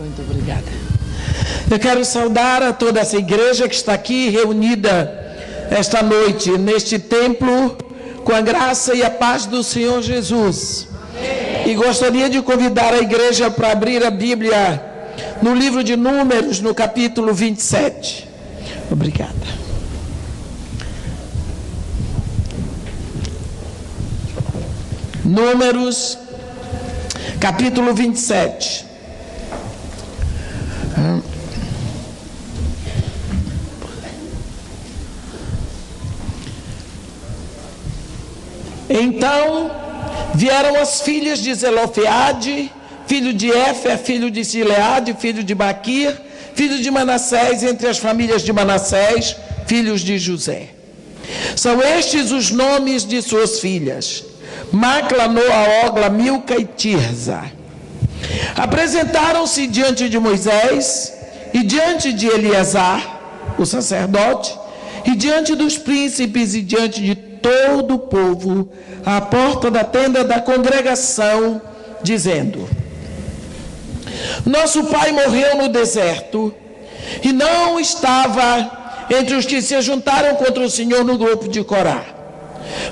Muito obrigada. Eu quero saudar a toda essa igreja que está aqui reunida esta noite, neste templo, com a graça e a paz do Senhor Jesus. E gostaria de convidar a igreja para abrir a Bíblia no livro de Números, no capítulo 27. Obrigada. Números, capítulo 27. Então vieram as filhas de Zelofeade, filho de Éfer, filho de Sileade, filho de Maquir, filho de Manassés, entre as famílias de Manassés, filhos de José. São estes os nomes de suas filhas: Macla, Noa, Ogla, Milca e Tirza. Apresentaram-se diante de Moisés e diante de Eleazar, o sacerdote, e diante dos príncipes e diante de todo o povo, à porta da tenda da congregação, dizendo: Nosso pai morreu no deserto e não estava entre os que se juntaram contra o Senhor no grupo de Corá,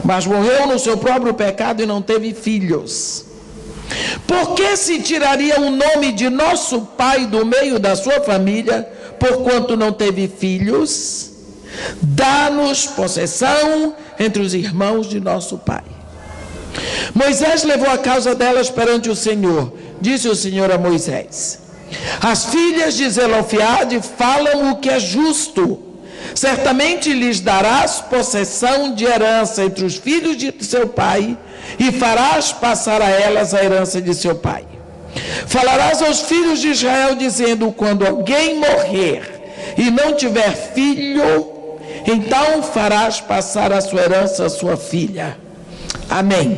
mas morreu no seu próprio pecado e não teve filhos. Por que se tiraria o nome de nosso pai do meio da sua família, porquanto não teve filhos? Dá-nos possessão entre os irmãos de nosso pai. Moisés levou a causa delas perante o Senhor. Disse o Senhor a Moisés: As filhas de Zelofeade falam o que é justo. Certamente lhes darás possessão de herança entre os filhos de seu pai, e farás passar a elas a herança de seu pai. Falarás aos filhos de Israel, dizendo: Quando alguém morrer e não tiver filho, então farás passar a sua herança à sua filha. Amém.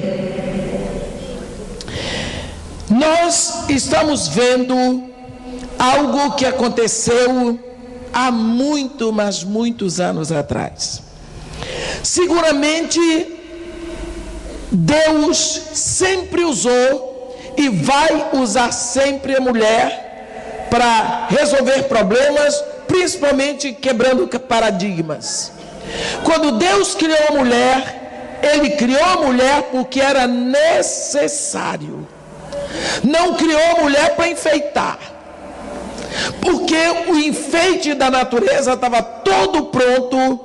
Nós estamos vendo algo que aconteceu há muitos anos atrás. Seguramente Deus sempre usou e vai usar sempre a mulher para resolver problemas, principalmente quebrando paradigmas. Quando Deus criou a mulher, Ele criou a mulher porque era necessário. Não criou a mulher para enfeitar, porque o enfeite da natureza estava todo pronto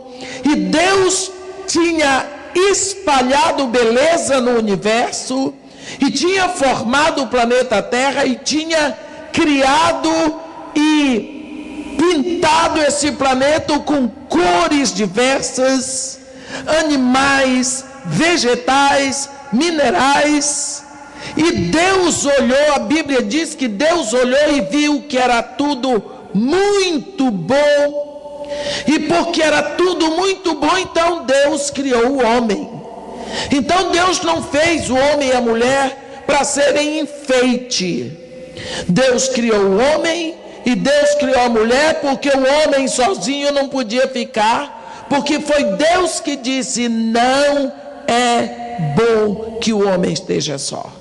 e Deus tinha espalhado beleza no universo e tinha formado o planeta Terra e tinha criado e pintado esse planeta com cores diversas, animais, vegetais, minerais. E Deus olhou, a Bíblia diz que Deus olhou e viu que era tudo muito bom. E porque era tudo muito bom, então Deus criou o homem. Então Deus não fez o homem e a mulher para serem enfeite. Deus criou o homem e Deus criou a mulher porque o homem sozinho não podia ficar, porque foi Deus que disse: não é bom que o homem esteja só.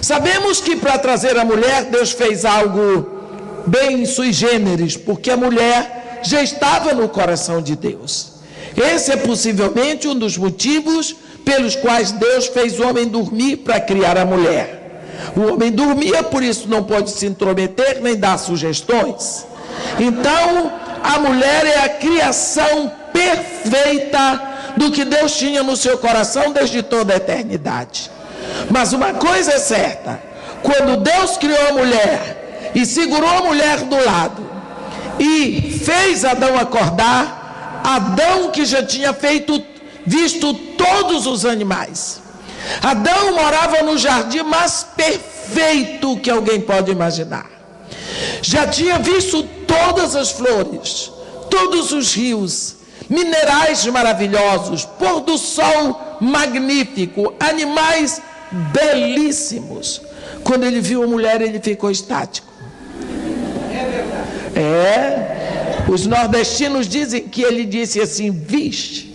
Sabemos que para trazer a mulher, Deus fez algo bem sui generis, porque a mulher já estava no coração de Deus. Esse é possivelmente um dos motivos pelos quais Deus fez o homem dormir para criar a mulher. O homem dormia, por isso não pode se intrometer nem dar sugestões. Então, a mulher é a criação perfeita do que Deus tinha no seu coração desde toda a eternidade. Mas uma coisa é certa: quando Deus criou a mulher e segurou a mulher do lado e fez Adão acordar, Adão, que já tinha visto todos os animais, Adão morava no jardim mais perfeito que alguém pode imaginar. Já tinha visto todas as flores, todos os rios, minerais maravilhosos, pôr do sol magnífico, animais belíssimos. Quando ele viu a mulher, ele ficou estático. Os nordestinos dizem que ele disse assim: vixe.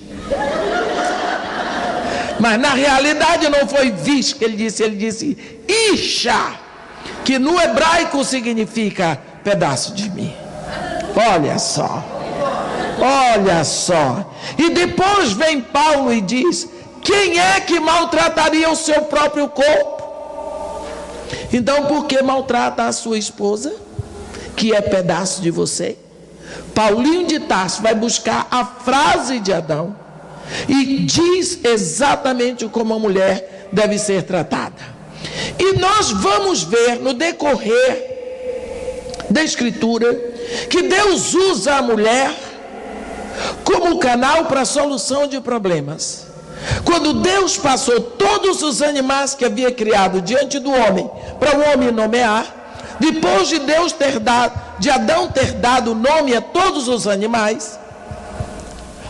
Mas na realidade não foi vixe que ele disse ixa. que no hebraico significa pedaço de mim. Olha só. Olha só. E depois vem Paulo e diz: quem é que maltrataria o seu próprio corpo? Então, por que maltrata a sua esposa, que é pedaço de você? Paulinho de Tarso vai buscar a frase de Adão e diz exatamente como a mulher deve ser tratada. E nós vamos ver no decorrer da Escritura que Deus usa a mulher como canal para a solução de problemas. Quando Deus passou todos os animais que havia criado diante do homem, para o homem nomear, depois de Adão ter dado nome a todos os animais,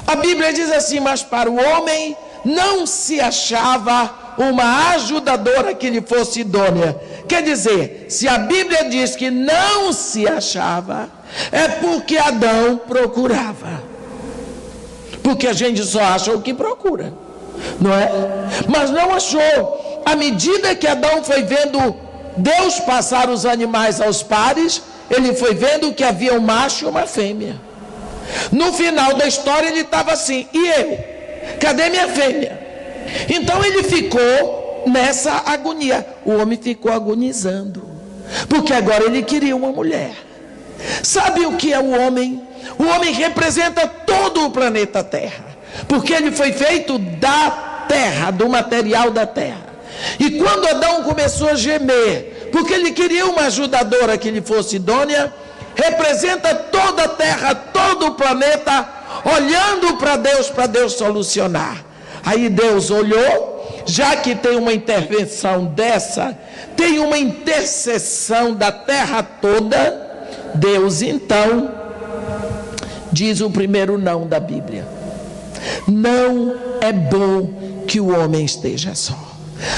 a Bíblia diz assim: mas para o homem não se achava uma ajudadora que lhe fosse idônea. Quer dizer, se a Bíblia diz que não se achava, é porque Adão procurava. Porque a gente só acha o que procura, não é? Mas não achou. À medida que Adão foi vendo Deus passar os animais aos pares, ele foi vendo que havia um macho e uma fêmea. No final da história ele estava assim: e eu? Cadê minha fêmea? Então ele ficou nessa agonia. O homem ficou agonizando, porque agora ele queria uma mulher. Sabe o que é o homem? O homem representa todo o planeta Terra, porque ele foi feito da terra, do material da terra. E quando Adão começou a gemer, porque ele queria uma ajudadora que lhe fosse idônea, representa toda a terra, todo o planeta, olhando para Deus solucionar. Aí Deus olhou, já que tem uma intervenção dessa, tem uma intercessão da terra toda, Deus então diz o primeiro não da Bíblia: não é bom que o homem esteja só.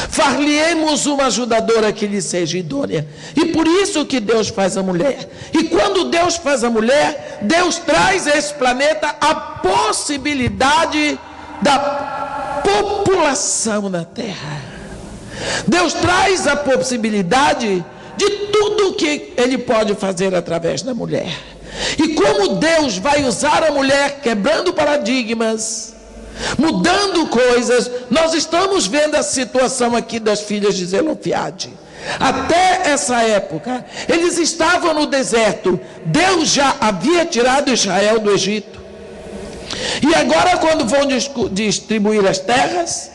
Far-lhe-emos uma ajudadora que lhe seja idônea. E por isso que Deus faz a mulher. E quando Deus faz a mulher, Deus traz a esse planeta a possibilidade da população na terra. Deus traz a possibilidade de tudo que Ele pode fazer através da mulher. E como Deus vai usar a mulher quebrando paradigmas, mudando coisas, nós estamos vendo a situação aqui das filhas de Zelofeade. Até essa época, eles estavam no deserto. Deus já havia tirado Israel do Egito. E agora, quando vão distribuir as terras,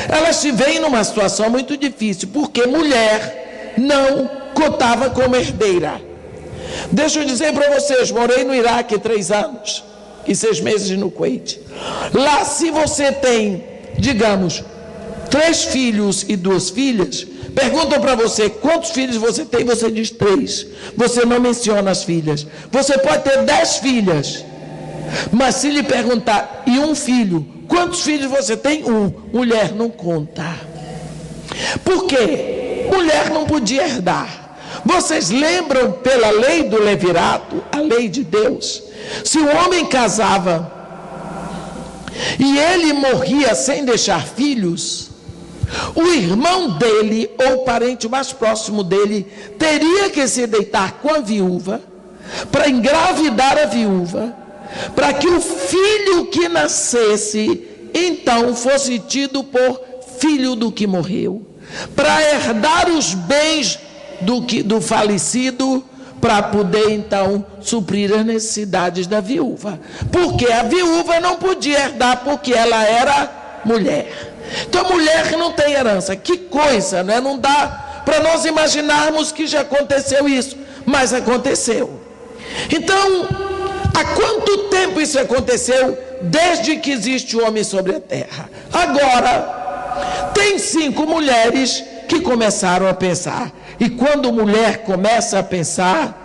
elas se veem numa situação muito difícil, porque mulher não contava como herdeira. Deixa eu dizer para vocês, morei no Iraque 3 anos e 6 meses no Kuwait. Lá, se você tem, digamos, 3 filhos e 2 filhas, perguntam para você quantos filhos você tem, você diz 3. Você não menciona as filhas. Você pode ter 10 filhas, mas se lhe perguntar, e um filho, quantos filhos você tem? 1. Mulher não conta. Por quê? Mulher não podia herdar. Vocês lembram, pela lei do levirato, a lei de Deus, se o homem casava e ele morria sem deixar filhos, o irmão dele, ou o parente mais próximo dele, teria que se deitar com a viúva, para engravidar a viúva, para que o filho que nascesse, então, fosse tido por filho do que morreu, para herdar os bens do falecido, para poder então suprir as necessidades da viúva, porque a viúva não podia herdar, porque ela era mulher. Então mulher não tem herança. Que coisa, né? Não dá para nós imaginarmos que já aconteceu isso, mas aconteceu. Então, há quanto tempo isso aconteceu? Desde que existe o homem sobre a terra. Agora, tem 5 mulheres que começaram a pensar. E quando mulher começa a pensar,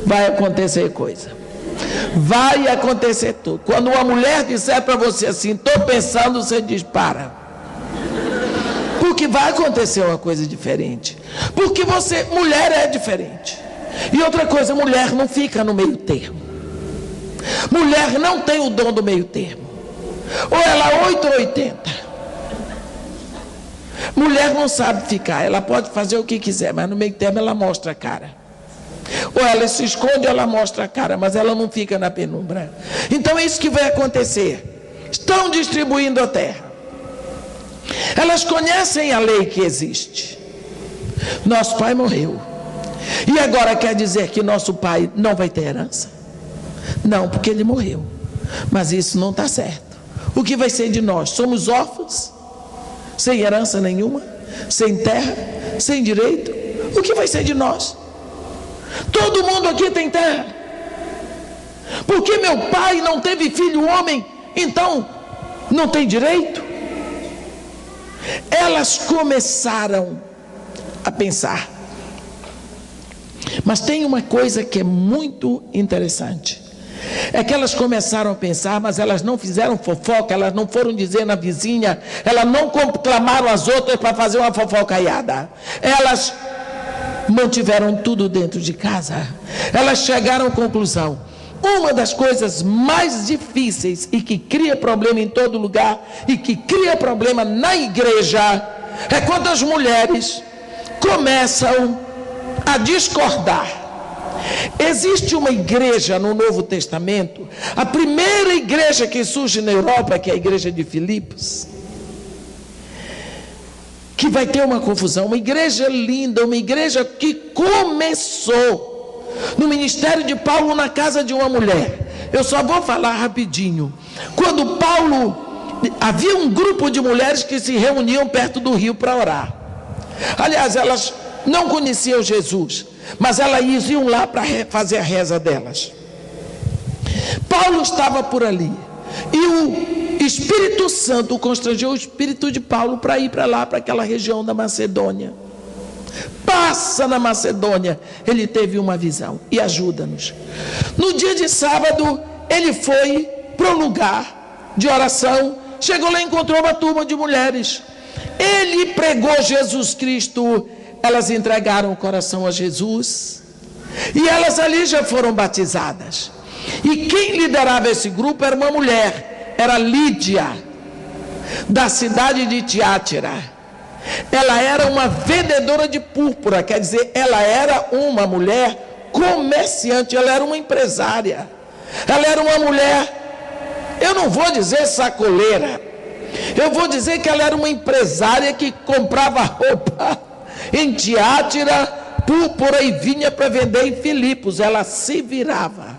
vai acontecer coisa. Vai acontecer tudo. Quando uma mulher disser para você assim, estou pensando, você diz, para. Porque vai acontecer uma coisa diferente. Porque você, mulher é diferente. E outra coisa, mulher não fica no meio termo. Mulher não tem o dom do meio termo. Ou ela 8 ou 80. Mulher não sabe ficar, ela pode fazer o que quiser, mas no meio termo ela mostra a cara. Ou ela se esconde ou ela mostra a cara, mas ela não fica na penumbra. Então é isso que vai acontecer. Estão distribuindo a terra. Elas conhecem a lei que existe. Nosso pai morreu. E agora quer dizer que nosso pai não vai ter herança? Não, porque ele morreu. Mas isso não está certo. O que vai ser de nós? Somos órfãos? Sem herança nenhuma? Sem terra? Sem direito? O que vai ser de nós? Todo mundo aqui tem terra. Porque meu pai não teve filho homem, então não tem direito? Elas começaram a pensar. Mas tem uma coisa que é muito interessante. É que elas começaram a pensar, mas elas não fizeram fofoca, elas não foram dizer na vizinha, elas não conclamaram as outras para fazer uma fofocaiada. Elas mantiveram tudo dentro de casa. Elas chegaram à conclusão. Uma das coisas mais difíceis e que cria problema em todo lugar e que cria problema na igreja é quando as mulheres começam a discordar. Existe uma igreja no Novo Testamento, a primeira igreja que surge na Europa, que é a igreja de Filipos, que vai ter uma confusão, uma igreja linda, uma igreja que começou no ministério de Paulo na casa de uma mulher. Eu só vou falar rapidinho. Quando Paulo, havia um grupo de mulheres que se reuniam perto do rio para orar. Aliás, elas não conheciam Jesus, mas elas iam lá para fazer a reza delas. Paulo estava por ali e o Espírito Santo constrangeu o espírito de Paulo para ir para lá, para aquela região da Macedônia. Passa na Macedônia, ele teve uma visão. E ajuda-nos. No dia de sábado, ele foi para um lugar de oração. Chegou lá e encontrou uma turma de mulheres. Ele pregou Jesus Cristo. Elas entregaram o coração a Jesus. E elas ali já foram batizadas. E quem liderava esse grupo era uma mulher. Era Lídia, da cidade de Tiátira. Ela era uma vendedora de púrpura, quer dizer, ela era uma mulher comerciante, ela era uma empresária, ela era uma mulher, eu não vou dizer sacoleira, eu vou dizer que ela era uma empresária que comprava roupa em Tiátira, púrpura e vinha para vender em Filipos. Ela se virava.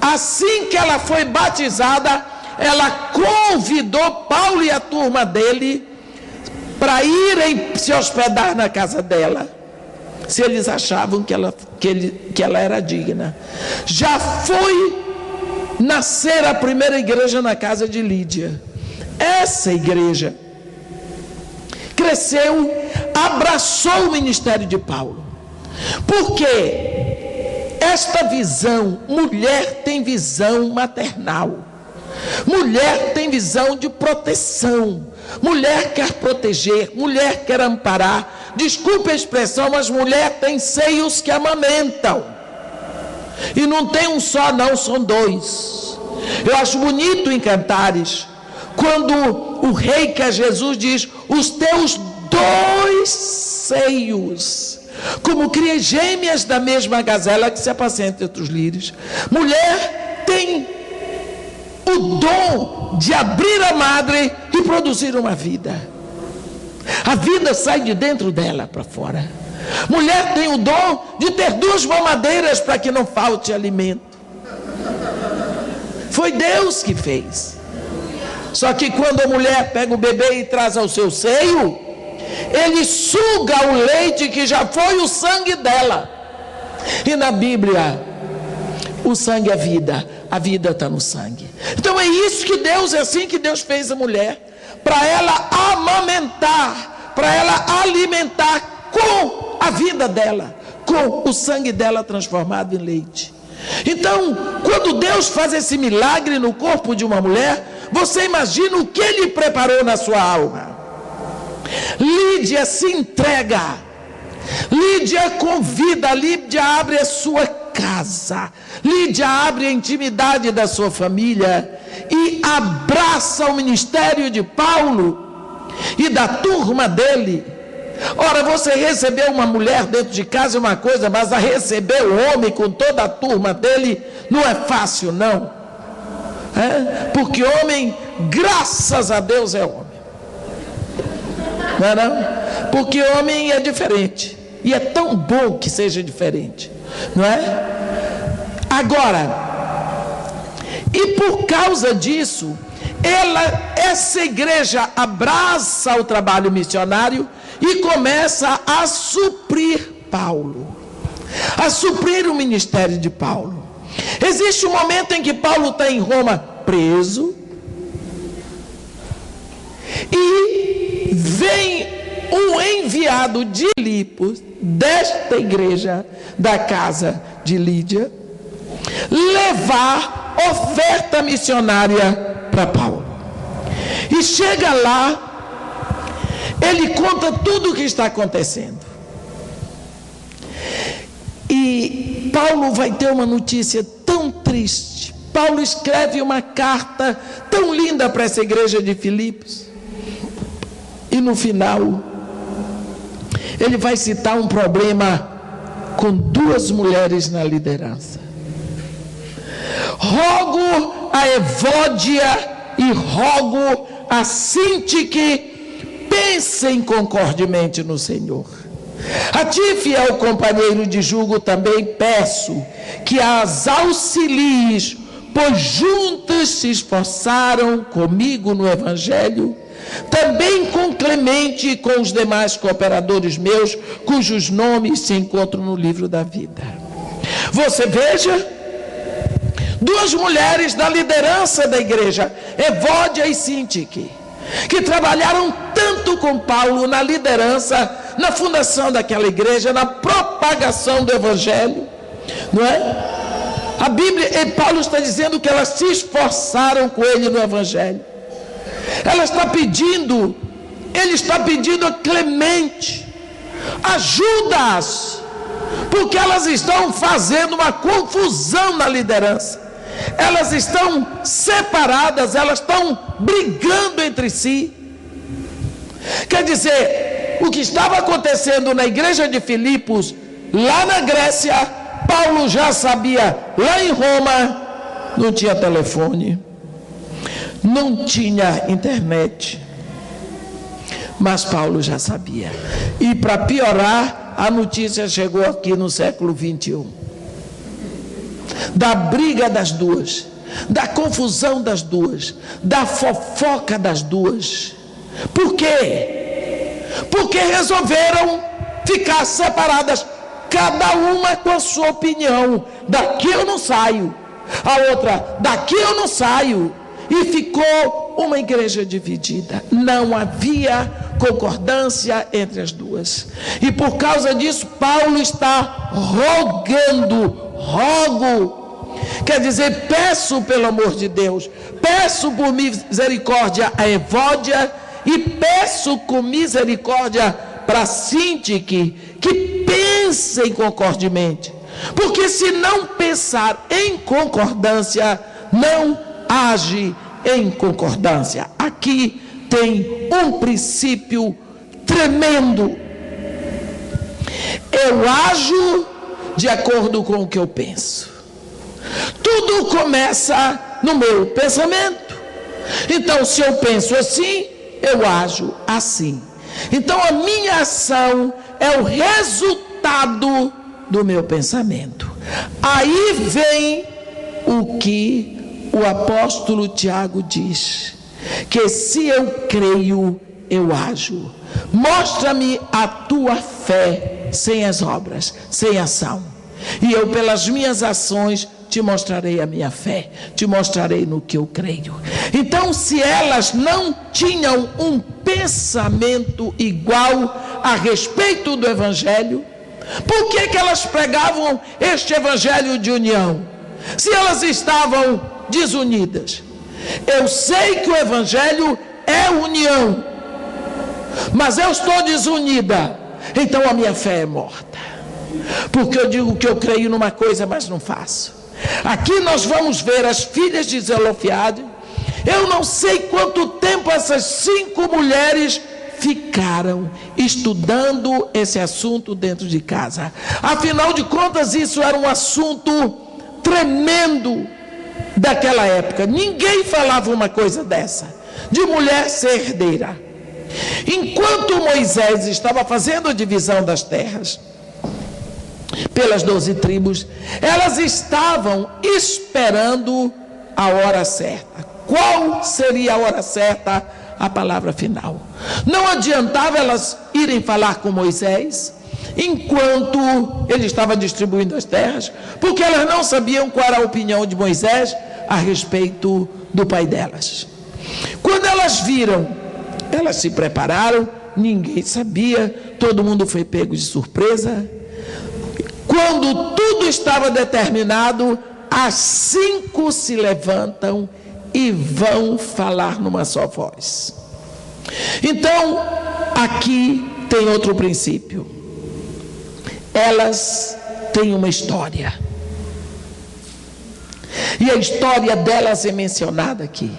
Assim que ela foi batizada, ela convidou Paulo e a turma dele para irem se hospedar na casa dela, se eles achavam que ela era digna. Já foi nascer a primeira igreja na casa de Lídia. Essa igreja cresceu, abraçou o ministério de Paulo, porque esta visão, mulher tem visão maternal, mulher tem visão de proteção, mulher quer proteger, mulher quer amparar. Desculpe a expressão, mas mulher tem seios que amamentam, e não tem um só não, são dois. Eu acho bonito em Cantares, quando o rei, que é Jesus, diz: os teus dois seios, como cria gêmeas da mesma gazela que se apacenta entre os lírios. Mulher tem o dom de abrir a madre e produzir uma vida. A vida sai de dentro dela para fora. Mulher tem o dom de ter duas mamadeiras para que não falte alimento. Foi Deus que fez. Só que quando a mulher pega o bebê e traz ao seu seio, ele suga o leite que já foi o sangue dela. E na Bíblia, o sangue é vida, a vida está no sangue. Então é isso que Deus, é assim que Deus fez a mulher, para ela amamentar, para ela alimentar com a vida dela, com o sangue dela transformado em leite. Então, quando Deus faz esse milagre no corpo de uma mulher, você imagina o que Ele preparou na sua alma. Lídia se entrega, Lídia convida, Lídia abre a sua casa, Lídia abre a intimidade da sua família e abraça o ministério de Paulo e da turma dele. Ora, você receber uma mulher dentro de casa é uma coisa, mas a receber o homem com toda a turma dele não é fácil, não. Porque homem, graças a Deus, é homem. Não é não? Porque homem é diferente. E é tão bom que seja diferente, não é? Agora, e por causa disso, essa igreja abraça o trabalho missionário e começa a suprir Paulo, a suprir o ministério de Paulo. Existe um momento em que Paulo está em Roma preso, e vem um enviado de Filipos, desta igreja da casa de Lídia, levar oferta missionária para Paulo. E chega lá, ele conta tudo o que está acontecendo. E Paulo vai ter uma notícia tão triste. Paulo escreve uma carta tão linda para essa igreja de Filipos. E no final, ele vai citar um problema com 2 mulheres na liderança. Rogo a Evódia e rogo a Sintique, pensem concordemente no Senhor. A ti, fiel companheiro de julgo, também peço que as auxilies, pois juntas se esforçaram comigo no Evangelho, também com Clemente e com os demais cooperadores meus, cujos nomes se encontram no livro da vida. Você veja, 2 mulheres da liderança da igreja, Evódia e Sintique, que trabalharam tanto com Paulo na liderança, na fundação daquela igreja, na propagação do Evangelho, não é? A Bíblia, e Paulo está dizendo que elas se esforçaram com ele no Evangelho. Ele está pedindo a Clemente, ajuda-as, porque elas estão fazendo uma confusão na liderança, elas estão separadas, elas estão brigando entre si. Quer dizer, o que estava acontecendo na igreja de Filipos, lá na Grécia, Paulo já sabia. Lá em Roma, não tinha telefone, não tinha internet, mas Paulo já sabia. E para piorar, a notícia chegou aqui no século 21, da briga das 2, da confusão das 2, da fofoca das 2. Por quê? Porque resolveram ficar separadas, cada uma com a sua opinião. Daqui eu não saio, a outra, daqui eu não saio. E ficou uma igreja dividida. Não havia concordância entre as 2. E por causa disso, Paulo está rogo, quer dizer, peço pelo amor de Deus, peço por misericórdia a Evódia e peço com misericórdia para Sintique, que pensem concordemente, porque se não pensar em concordância, não age em concordância. Aqui tem um princípio tremendo. Eu ajo de acordo com o que eu penso. Tudo começa no meu pensamento. Então, se eu penso assim, eu ajo assim. Então, a minha ação é o resultado do meu pensamento. Aí vem o que o apóstolo Tiago diz, que se eu creio, eu ajo. Mostra-me a tua fé sem as obras, sem ação, e eu pelas minhas ações te mostrarei a minha fé, te mostrarei no que eu creio. Então, se elas não tinham um pensamento igual a respeito do Evangelho, por que elas pregavam este Evangelho de união, se elas estavam desunidas? Eu sei que o Evangelho é união, mas eu estou desunida, então a minha fé é morta, porque eu digo que eu creio numa coisa, mas não faço. Aqui nós vamos ver as filhas de Zelofeade. Eu não sei quanto tempo essas 5 mulheres ficaram estudando esse assunto dentro de casa. Afinal de contas, isso era um assunto tremendo daquela época. Ninguém falava uma coisa dessa, de mulher ser herdeira. Enquanto Moisés estava fazendo a divisão das terras pelas 12 tribos, elas estavam esperando a hora certa. Qual seria a hora certa? A palavra final. Não adiantava elas irem falar com Moisés enquanto ele estava distribuindo as terras, porque elas não sabiam qual era a opinião de Moisés a respeito do pai delas. Quando elas viram, elas se prepararam, ninguém sabia, todo mundo foi pego de surpresa. Quando tudo estava determinado, as 5 se levantam e vão falar numa só voz. Então, aqui tem outro princípio. Elas têm uma história. E a história delas é mencionada aqui.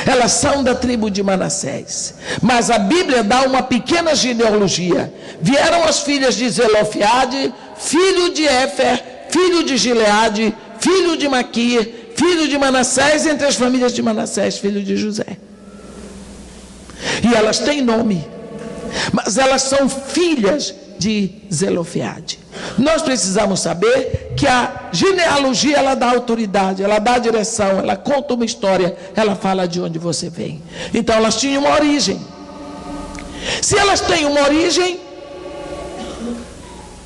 Elas são da tribo de Manassés. Mas a Bíblia dá uma pequena genealogia. Vieram as filhas de Zelofiade, filho de Éfer, filho de Gileade, filho de Maquir, filho de Manassés, entre as famílias de Manassés, filho de José. E elas têm nome, mas elas são filhas de Zelofiade. Nós precisamos saber que a genealogia, ela dá autoridade, ela dá direção, ela conta uma história, ela fala de onde você vem. Então elas tinham uma origem. Se elas têm uma origem,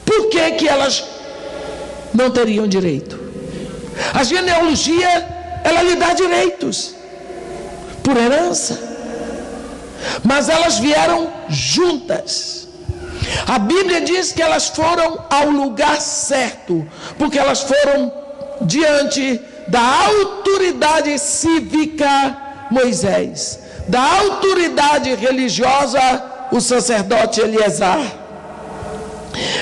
por que elas não teriam direito? A genealogia, ela lhe dá direitos por herança, mas elas vieram juntas. A Bíblia diz que elas foram ao lugar certo, porque elas foram diante da autoridade cívica Moisés, da autoridade religiosa o sacerdote Eleazar.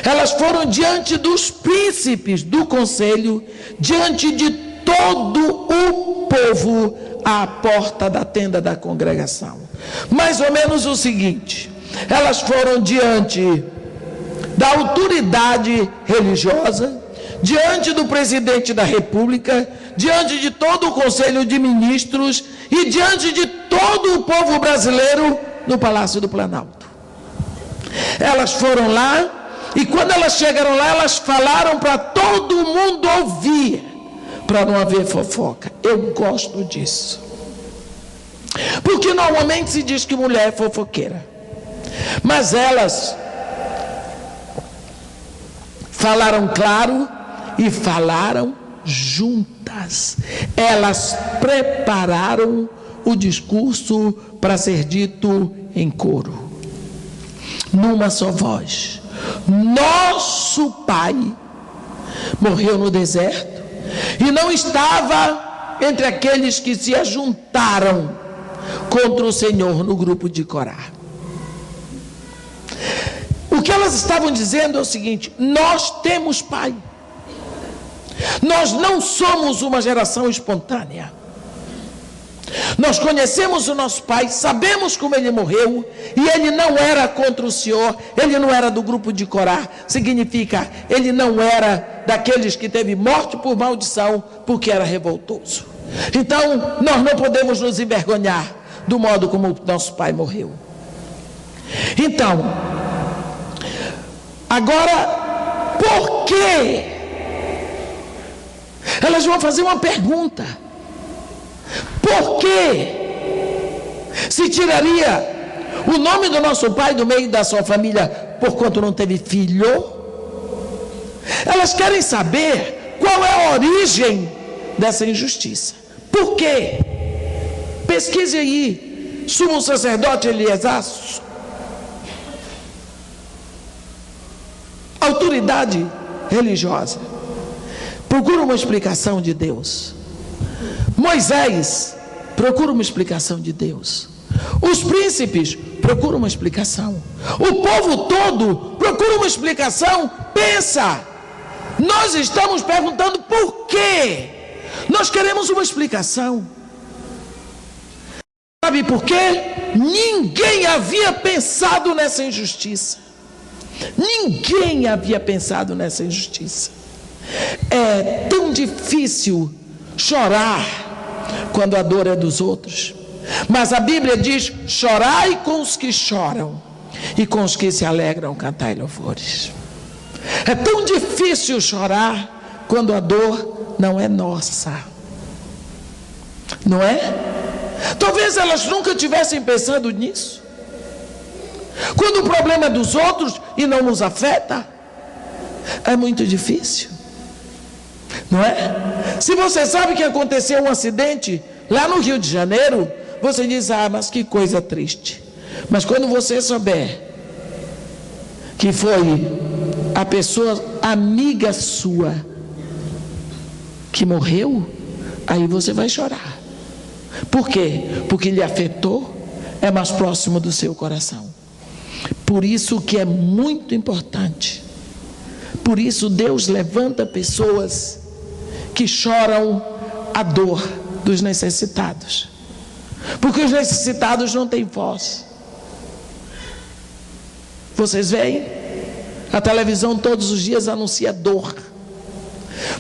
Elas foram diante dos príncipes do conselho, diante de todo o povo, à porta da tenda da congregação. Mais ou menos o seguinte: elas foram diante da autoridade religiosa, diante do presidente da república, diante de todo o conselho de ministros e diante de todo o povo brasileiro no Palácio do Planalto. Elas foram lá, e quando elas chegaram lá, elas falaram para todo mundo ouvir, para não haver fofoca. Eu gosto disso, porque normalmente se diz que mulher é fofoqueira, mas elas falaram claro e falaram juntas. Elas prepararam o discurso para ser dito em coro, numa só voz. Nosso pai morreu no deserto e não estava entre aqueles que se ajuntaram contra o Senhor no grupo de Corá. O que elas estavam dizendo é o seguinte: nós temos pai. Nós não somos uma geração espontânea. Nós conhecemos o nosso pai, sabemos como ele morreu, e ele não era contra o Senhor, ele não era do grupo de Corá. Significa, ele não era daqueles que teve morte por maldição, porque era revoltoso. Então, nós não podemos nos envergonhar do modo como nosso pai morreu. Então, agora, por quê? Elas vão fazer uma pergunta: por que se tiraria o nome do nosso pai do meio da sua família porquanto não teve filho? Elas querem saber qual é a origem dessa injustiça. Por quê? Pesquise aí, sumo sacerdote Eleazar, autoridade religiosa, procura uma explicação de Deus. Moisés procura uma explicação de Deus. Os príncipes procuram uma explicação. O povo todo procura uma explicação. Pensa, nós estamos perguntando por quê? Nós queremos uma explicação. Sabe por quê? ninguém havia pensado nessa injustiça. Ninguém havia pensado nessa injustiça. É tão difícil chorar quando a dor é dos outros, mas a Bíblia diz: chorai com os que choram, e com os que se alegram cantai louvores. É tão difícil chorar quando a dor não é nossa, não é? Talvez elas nunca tivessem pensado nisso. Quando o problema é dos outros e não nos afeta, é muito difícil, não é? Se você sabe que aconteceu um acidente lá no Rio de Janeiro, você diz: ah, mas que coisa triste. Mas quando você souber que foi a pessoa amiga sua que morreu, aí você vai chorar. Por quê? Porque lhe afetou, é mais próximo do seu coração. Por isso que é muito importante. Por isso Deus levanta pessoas que choram a dor dos necessitados. Porque os necessitados não têm voz. Vocês veem? A televisão todos os dias anuncia dor.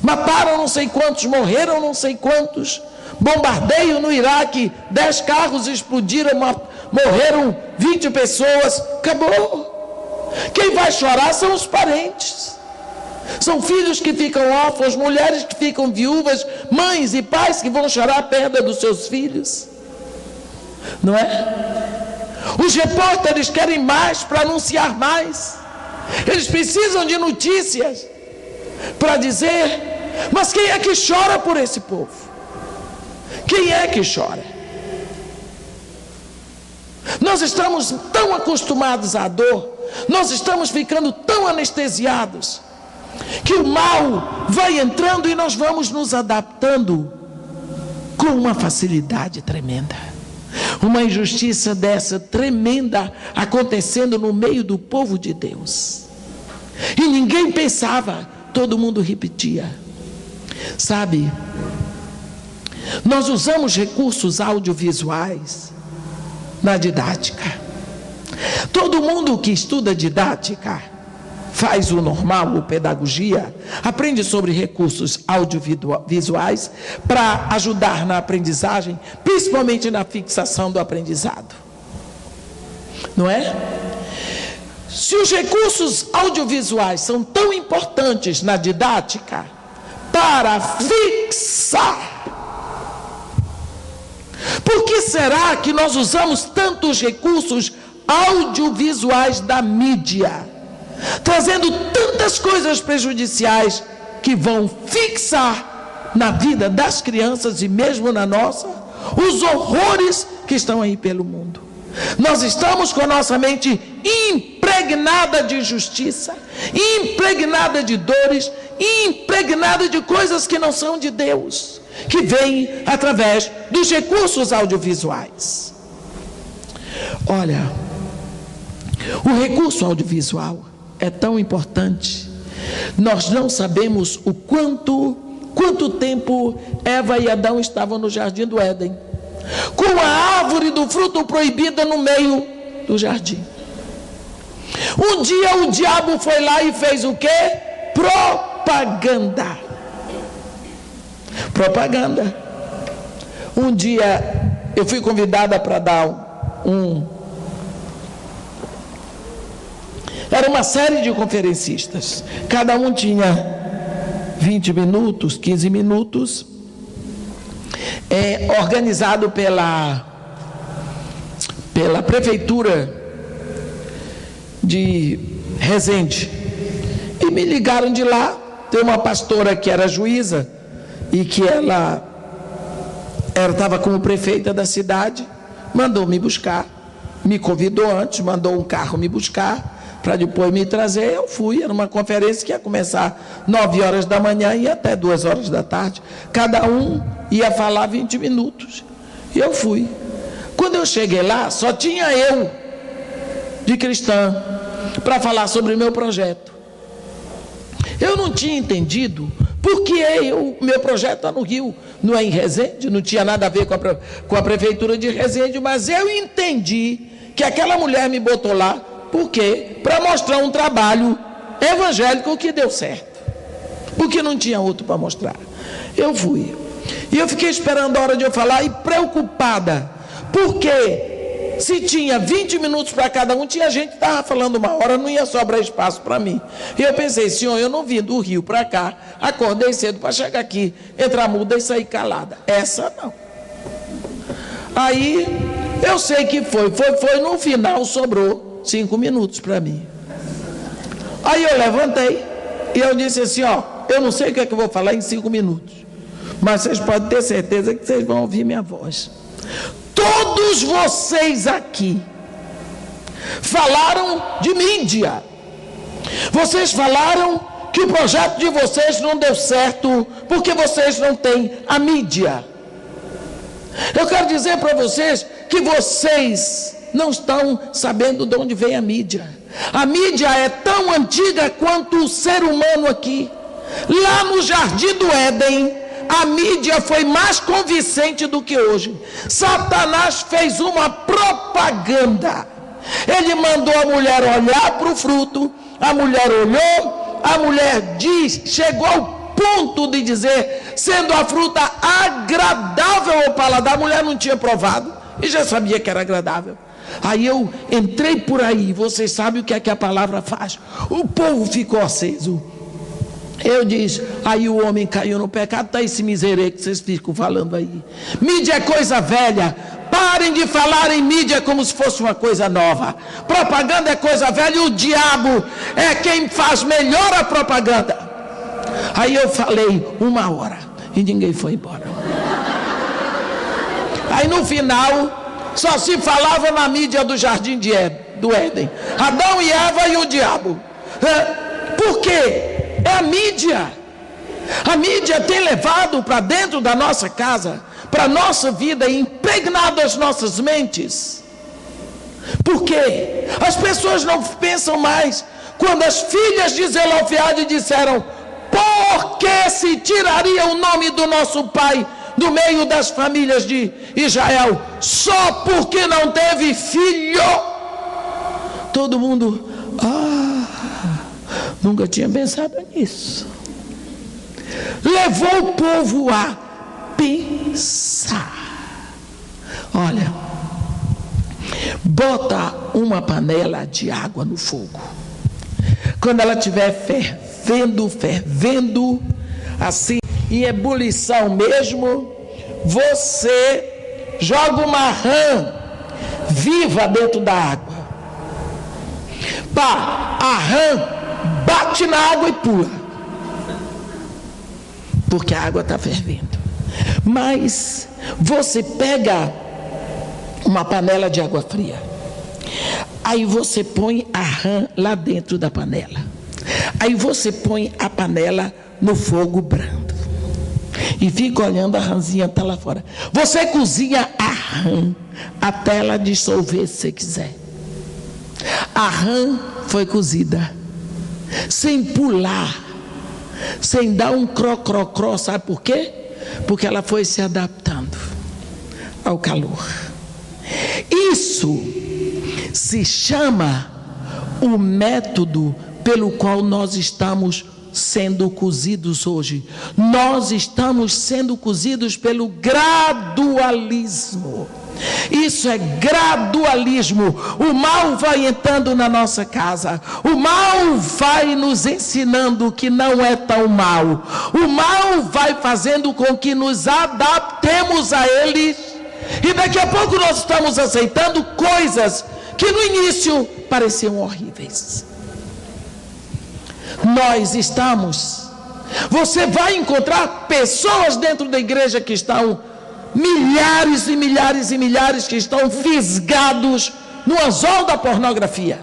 Mataram não sei quantos, morreram não sei quantos. Bombardeio no Iraque, 10 carros explodiram, morreram 20 pessoas. Acabou. Quem vai chorar são os parentes. São filhos que ficam órfãos, mulheres que ficam viúvas, mães e pais que vão chorar a perda dos seus filhos. Não é? Os repórteres querem mais para anunciar mais. Eles precisam de notícias para dizer. Mas quem é que chora por esse povo? Quem é que chora? Nós estamos tão acostumados à dor, nós estamos ficando tão anestesiados, que o mal vai entrando e nós vamos nos adaptando com uma facilidade tremenda. Uma injustiça dessa tremenda acontecendo no meio do povo de Deus. E ninguém pensava, todo mundo repetia. Sabe, nós usamos recursos audiovisuais na didática. Todo mundo que estuda didática, faz o normal, o pedagogia, aprende sobre recursos audiovisuais para ajudar na aprendizagem, principalmente na fixação do aprendizado. Não é? Se os recursos audiovisuais são tão importantes na didática para fixar, por que será que nós usamos tantos recursos audiovisuais da mídia, trazendo tantas coisas prejudiciais que vão fixar na vida das crianças e mesmo na nossa, os horrores que estão aí pelo mundo? Nós estamos com a nossa mente impregnada de injustiça, impregnada de dores, impregnada de coisas que não são de Deus, que vêm através dos recursos audiovisuais. Olha, o recurso audiovisual é tão importante. Nós não sabemos o quanto tempo Eva e Adão estavam no jardim do Éden, com a árvore do fruto proibida no meio do jardim. Um dia o diabo foi lá e fez o quê? Propaganda. Um dia eu fui convidada para dar era uma série de conferencistas, cada um tinha 20 minutos, 15 minutos, organizado pela prefeitura de Resende. E me ligaram de lá. Tem uma pastora que era juíza e que ela estava como prefeita da cidade, mandou me buscar, me convidou antes, mandou um carro me buscar para depois me trazer. Eu fui. Era uma conferência que ia começar 9 horas da manhã e até 2 horas da tarde. Cada um ia falar 20 minutos. E eu fui. Quando eu cheguei lá, só tinha eu de cristã para falar sobre o meu projeto. Eu não tinha entendido Porque o meu projeto está no Rio, não é em Resende, não tinha nada a ver com a prefeitura de Resende, mas eu entendi que aquela mulher me botou lá, por quê? Para mostrar um trabalho evangélico que deu certo, porque não tinha outro para mostrar. Eu fui, e eu fiquei esperando a hora de eu falar, e preocupada, porque se tinha 20 minutos para cada um, tinha gente que estava falando uma hora, não ia sobrar espaço para mim. E eu pensei, senhor, eu não vim do Rio para cá, acordei cedo para chegar aqui, entrar muda e sair calada. Essa não. Aí, eu sei que foi, no final sobrou 5 minutos para mim. Aí eu levantei, e eu disse assim, ó, eu não sei o que é que eu vou falar em 5 minutos, mas vocês podem ter certeza que vocês vão ouvir minha voz. Todos vocês aqui falaram de mídia. Vocês falaram que o projeto de vocês não deu certo porque vocês não têm a mídia. Eu quero dizer para vocês que vocês não estão sabendo de onde vem a mídia. A mídia é tão antiga quanto o ser humano aqui. Lá no Jardim do Éden, a mídia foi mais convincente do que hoje. Satanás fez uma propaganda. Ele mandou a mulher olhar para o fruto, a mulher olhou, a mulher chegou ao ponto de dizer, sendo a fruta agradável ao paladar, a mulher não tinha provado e já sabia que era agradável. Aí eu entrei por aí, vocês sabem o que é que a palavra faz. O povo ficou aceso. Eu disse, aí o homem caiu no pecado, está esse miserê que vocês ficam falando aí. Mídia é coisa velha, parem de falar em mídia como se fosse uma coisa nova. Propaganda é coisa velha e o diabo é quem faz melhor a propaganda. Aí eu falei 1 hora e ninguém foi embora. Aí no final, só se falava na mídia do Jardim do Éden. Adão e Eva e o diabo. Por quê? É a mídia. A mídia tem levado para dentro da nossa casa, para a nossa vida, e impregnado as nossas mentes. Por quê? As pessoas não pensam mais. Quando as filhas de Zelofeade disseram, por que se tiraria o nome do nosso pai do meio das famílias de Israel? Só porque não teve filho. Todo mundo, nunca tinha pensado nisso. Levou o povo a pensar. Olha, bota uma panela de água no fogo. Quando ela estiver fervendo, assim, em ebulição mesmo, você joga uma rã viva dentro da água. A rã bate na água e pula, porque a água está fervendo. Mas você pega uma panela de água fria, aí você põe a rã lá dentro da panela, aí você põe a panela no fogo brando e fica olhando a rãzinha tá lá fora. Você cozinha a rã até ela dissolver, se você quiser. A rã foi cozida sem pular, sem dar um cró, sabe por quê? Porque ela foi se adaptando ao calor. Isso se chama o método pelo qual nós estamos sendo cozidos hoje. Nós estamos sendo cozidos pelo gradualismo. Isso é gradualismo. O mal vai entrando na nossa casa, o mal vai nos ensinando que não é tão mal, o mal vai fazendo com que nos adaptemos a ele, e daqui a pouco nós estamos aceitando coisas que no início pareciam horríveis. Você vai encontrar pessoas dentro da igreja que estão, milhares e milhares e milhares, que estão fisgados no anzol da pornografia.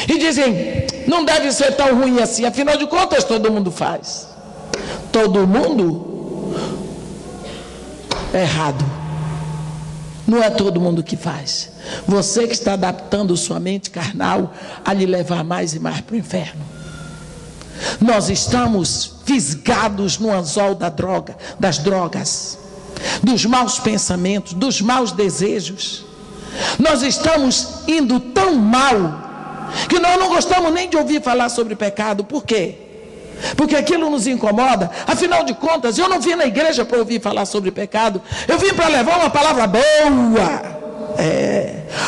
E dizem, não deve ser tão ruim assim, afinal de contas todo mundo faz. Todo mundo é errado. Não é todo mundo que faz. Você que está adaptando sua mente carnal a lhe levar mais e mais para o inferno. Nós estamos fisgados no anzol das drogas, dos maus pensamentos, dos maus desejos. Nós estamos indo tão mal que nós não gostamos nem de ouvir falar sobre pecado. Por quê? Porque aquilo nos incomoda. Afinal de contas, eu não vim na igreja para ouvir falar sobre pecado. Eu vim para levar uma palavra boa.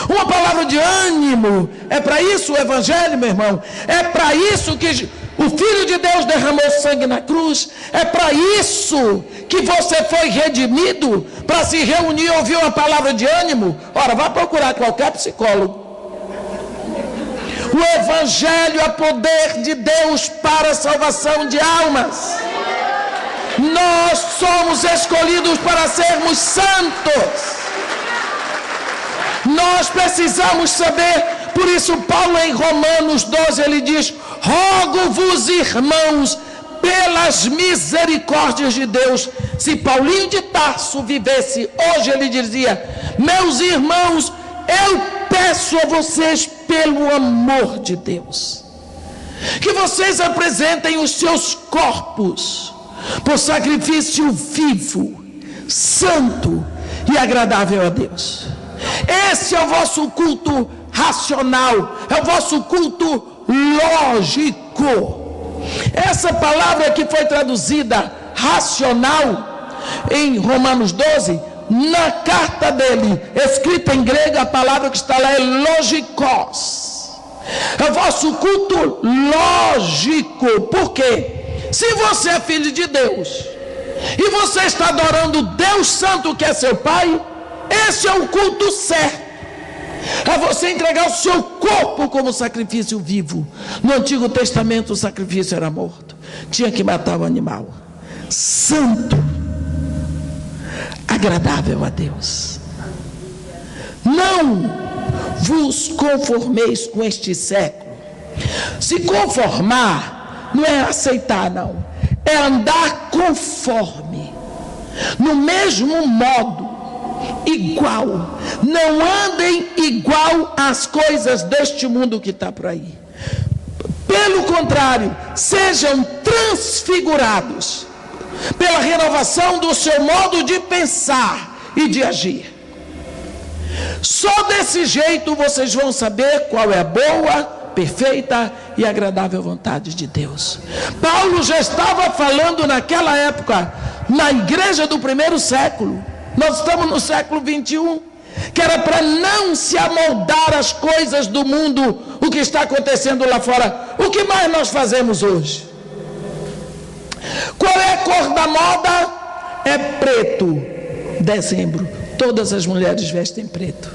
Uma palavra de ânimo. É para isso o evangelho, meu irmão. É para isso que o Filho de Deus derramou sangue na cruz. É para isso que você foi redimido, para se reunir e ouvir uma palavra de ânimo. Ora, vá procurar qualquer psicólogo. O evangelho é poder de Deus para a salvação de almas. Nós somos escolhidos para sermos santos. Nós precisamos saber. Por isso Paulo em Romanos 12 ele diz: rogo-vos, irmãos, pelas misericórdias de Deus. Se Paulinho de Tarso vivesse hoje, ele dizia: meus irmãos, eu peço a vocês, pelo amor de Deus, que vocês apresentem os seus corpos por sacrifício vivo, santo e agradável a Deus. Esse é o vosso culto racional, é o vosso culto lógico. Essa palavra que foi traduzida racional em Romanos 12, na carta dele, escrita em grego, a palavra que está lá é logikos. É o vosso culto lógico. Por quê? Se você é filho de Deus e você está adorando Deus Santo, que é seu Pai, esse é o culto certo. É você entregar o seu corpo como sacrifício vivo. No Antigo Testamento o sacrifício era morto, tinha que matar o animal. Santo, agradável a Deus. Não vos conformeis com este século. Se conformar não é aceitar, não, é andar conforme, no mesmo modo, igual. Não andem igual às coisas deste mundo que está por aí. Pelo contrário, sejam transfigurados pela renovação do seu modo de pensar e de agir. Só desse jeito vocês vão saber qual é a boa, perfeita e agradável vontade de Deus. Paulo já estava falando naquela época, na igreja do primeiro século. Nós estamos no século 21, que era para não se amoldar às coisas do mundo, o que está acontecendo lá fora. O que mais nós fazemos hoje? Qual é a cor da moda? É preto. Dezembro, todas as mulheres vestem preto.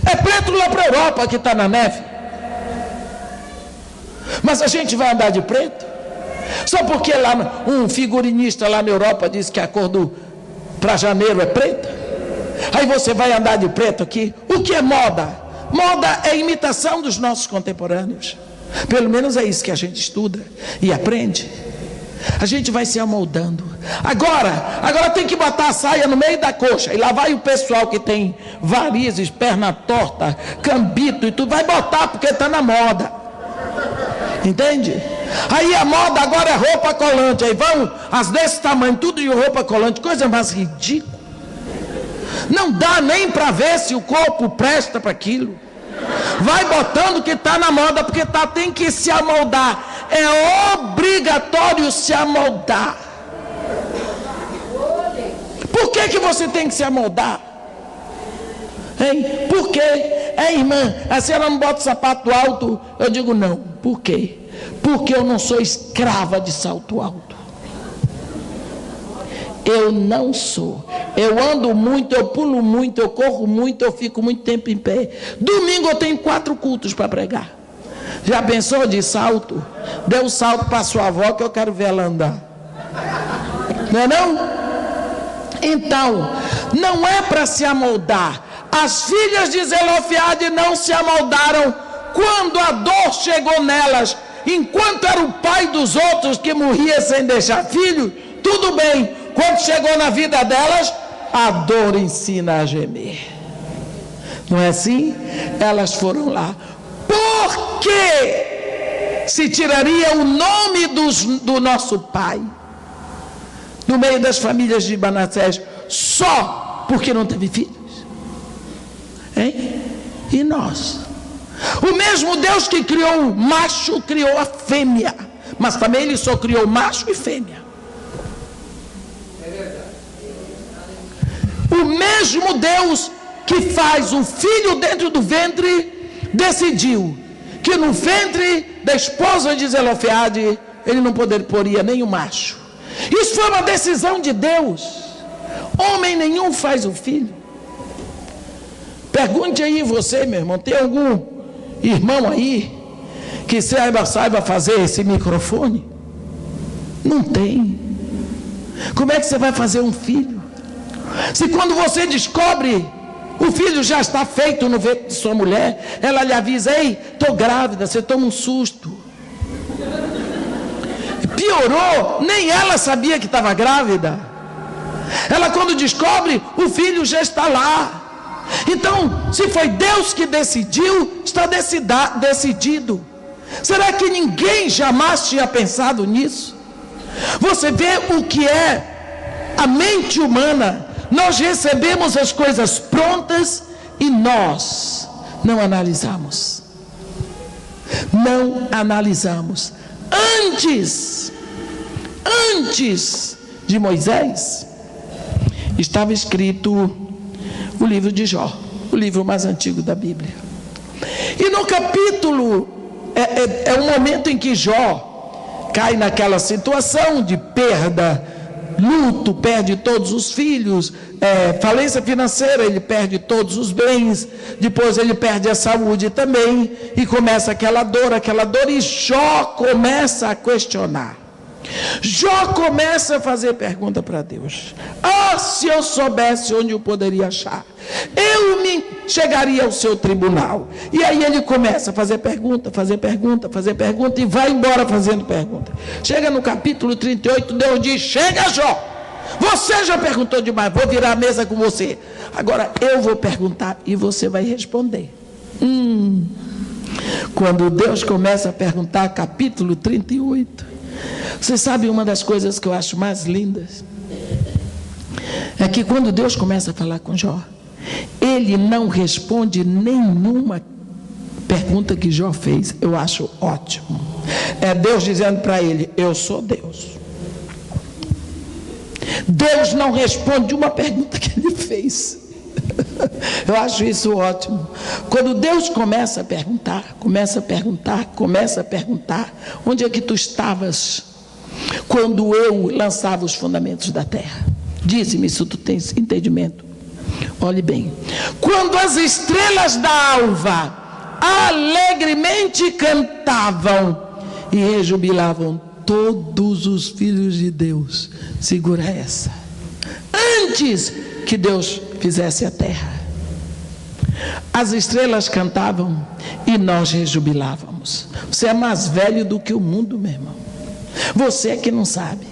É preto lá para a Europa, que está na neve. Mas a gente vai andar de preto? Só porque lá um figurinista lá na Europa disse que a cor para janeiro é preta? Aí você vai andar de preto aqui? O que é moda? Moda é imitação dos nossos contemporâneos. Pelo menos é isso que a gente estuda e aprende. A gente vai se amoldando. Agora tem que botar a saia no meio da coxa. E lá vai o pessoal que tem varizes, perna torta, cambito e tudo. Vai botar porque está na moda. Entende? Aí a moda agora é roupa colante. Aí vão as desse tamanho, tudo de roupa colante. Coisa mais ridícula. Não dá nem para ver se o corpo presta para aquilo. Vai botando que está na moda, porque tem que se amoldar. É obrigatório se amoldar. Por que você tem que se amoldar? Hein? Por quê? Irmã, a senhora não bota sapato alto? Eu digo não. Por quê? Porque eu não sou escrava de salto alto. Eu não sou. Eu ando muito, eu pulo muito, eu corro muito, eu fico muito tempo em pé. Domingo eu tenho 4 cultos para pregar. Já pensou de salto? Dê um salto para sua avó que eu quero ver ela andar. Não é não? Então, não é para se amoldar. As filhas de Zelofeade não se amoldaram quando a dor chegou nelas. Enquanto era o pai dos outros que morria sem deixar filho, tudo bem. Quando chegou na vida delas, a dor ensina a gemer. Não é assim? Elas foram lá. Por quê? se tiraria o nome do nosso pai no meio das famílias de Manassés só porque não teve filhos? Hein? E nós? O mesmo Deus que criou o macho criou a fêmea, mas também ele só criou macho e fêmea. O mesmo Deus que faz o filho dentro do ventre decidiu que no ventre da esposa de Zelofeade ele não poderia nem o macho. Isso foi uma decisão de Deus. Homem nenhum faz o filho. Pergunte aí você, meu irmão, tem algum irmão aí que saiba fazer esse microfone? Não tem. Como é que você vai fazer um filho? Se quando você descobre, o filho já está feito no ventre de sua mulher, ela lhe avisa: ei, estou grávida, você toma um susto. Piorou, nem ela sabia que estava grávida. Ela, quando descobre, o filho já está lá. Então, se foi Deus que decidiu, está decidido. Será que ninguém jamais tinha pensado nisso? Você vê o que é a mente humana. Nós recebemos as coisas prontas e nós não analisamos. Não analisamos. Antes de Moisés, estava escrito o livro de Jó, o livro mais antigo da Bíblia. E no capítulo, é um momento em que Jó cai naquela situação de perda, luto, perde todos os filhos, falência financeira, ele perde todos os bens, depois ele perde a saúde também, e começa aquela dor, e Jó começa a questionar. Jó começa a fazer pergunta para Deus. Se eu soubesse onde eu poderia achar, eu me chegaria ao seu tribunal. E aí ele começa a fazer pergunta, e vai embora fazendo pergunta. Chega no capítulo 38, Deus diz: chega, Jó, você já perguntou demais, vou virar a mesa com você. Agora eu vou perguntar e você vai responder. Quando Deus começa a perguntar, capítulo 38, você sabe, uma das coisas que eu acho mais lindas é que quando Deus começa a falar com Jó, ele não responde nenhuma pergunta que Jó fez. Eu acho ótimo. É Deus dizendo para ele: eu sou Deus. Deus não responde uma pergunta que ele fez. Eu acho isso ótimo. Quando Deus começa a perguntar, onde é que tu estavas quando eu lançava os fundamentos da terra? Dize-me se tu tens entendimento. Olhe bem. Quando as estrelas da alva alegremente cantavam e rejubilavam todos os filhos de Deus. Segura essa. Antes que Deus fizesse a terra, as estrelas cantavam e nós rejubilávamos. Você é mais velho do que o mundo, meu irmão. Você é que não sabe.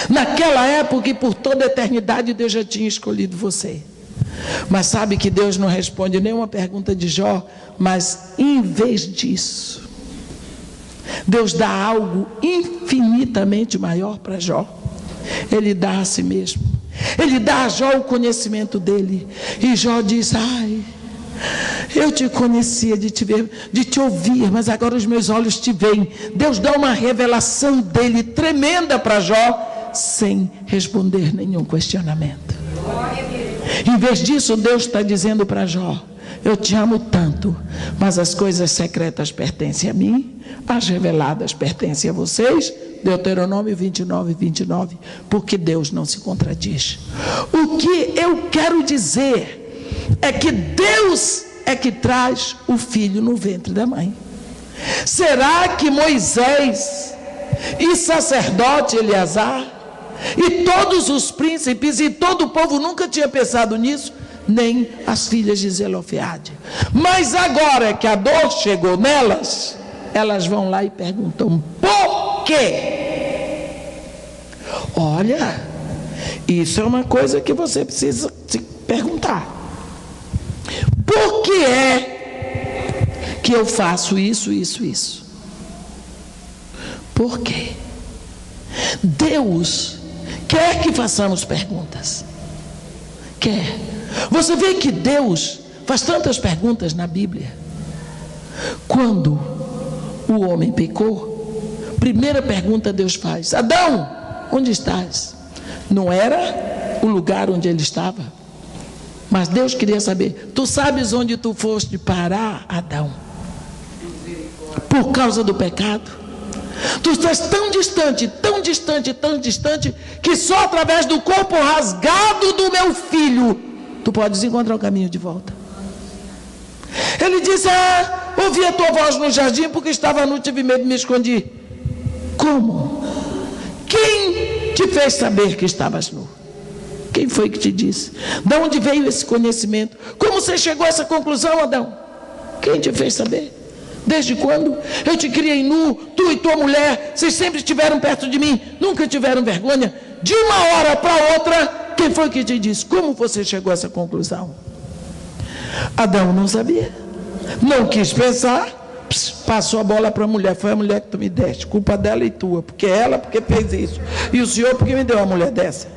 Naquela época e por toda a eternidade, Deus já tinha escolhido você. Mas sabe que Deus não responde nenhuma pergunta de Jó, mas em vez disso, Deus dá algo infinitamente maior para Jó. Ele dá a si mesmo. Ele dá a Jó o conhecimento dele. E Jó diz: ai, eu te conhecia de te ver, de te ouvir, mas agora os meus olhos te veem. Deus dá uma revelação dele tremenda para Jó, sem responder nenhum questionamento. Em vez disso, Deus está dizendo para Jó: eu te amo tanto, mas as coisas secretas pertencem a mim, as reveladas pertencem a vocês. Deuteronômio 29, 29, porque Deus não se contradiz. O que eu quero dizer é que Deus é que traz o filho no ventre da mãe. Será que Moisés e sacerdote Eleazar e todos os príncipes e todo o povo nunca tinha pensado nisso? Nem as filhas de Zelofeade. Mas agora que a dor chegou nelas, elas vão lá e perguntam: por quê? Olha, isso é uma coisa que você precisa se perguntar. Por que é que eu faço isso? Por quê? Deus quer que façamos perguntas. Quer. Você vê que Deus faz tantas perguntas na Bíblia. Quando o homem pecou, primeira pergunta Deus faz: Adão, onde estás? Não era o lugar onde ele estava, mas Deus queria saber: tu sabes onde tu foste parar, Adão? Por causa do pecado. Tu estás tão distante, tão distante, tão distante, que só através do corpo rasgado do meu filho tu podes encontrar o caminho de volta. Ele disse: ouvi a tua voz no jardim, porque estava nu, tive medo e me escondi. Como? Quem te fez saber que estavas nu? Quem foi que te disse? De onde veio esse conhecimento? Como você chegou a essa conclusão, Adão? Quem te fez saber? Desde quando? Eu te criei nu, tu e tua mulher, vocês sempre estiveram perto de mim, nunca tiveram vergonha. De uma hora para outra, quem foi que te disse? Como você chegou a essa conclusão? Adão não sabia, não quis pensar, passou a bola para a mulher. Foi a mulher que tu me deste, culpa dela e tua, porque ela porque fez isso, e o senhor porque me deu uma mulher dessa.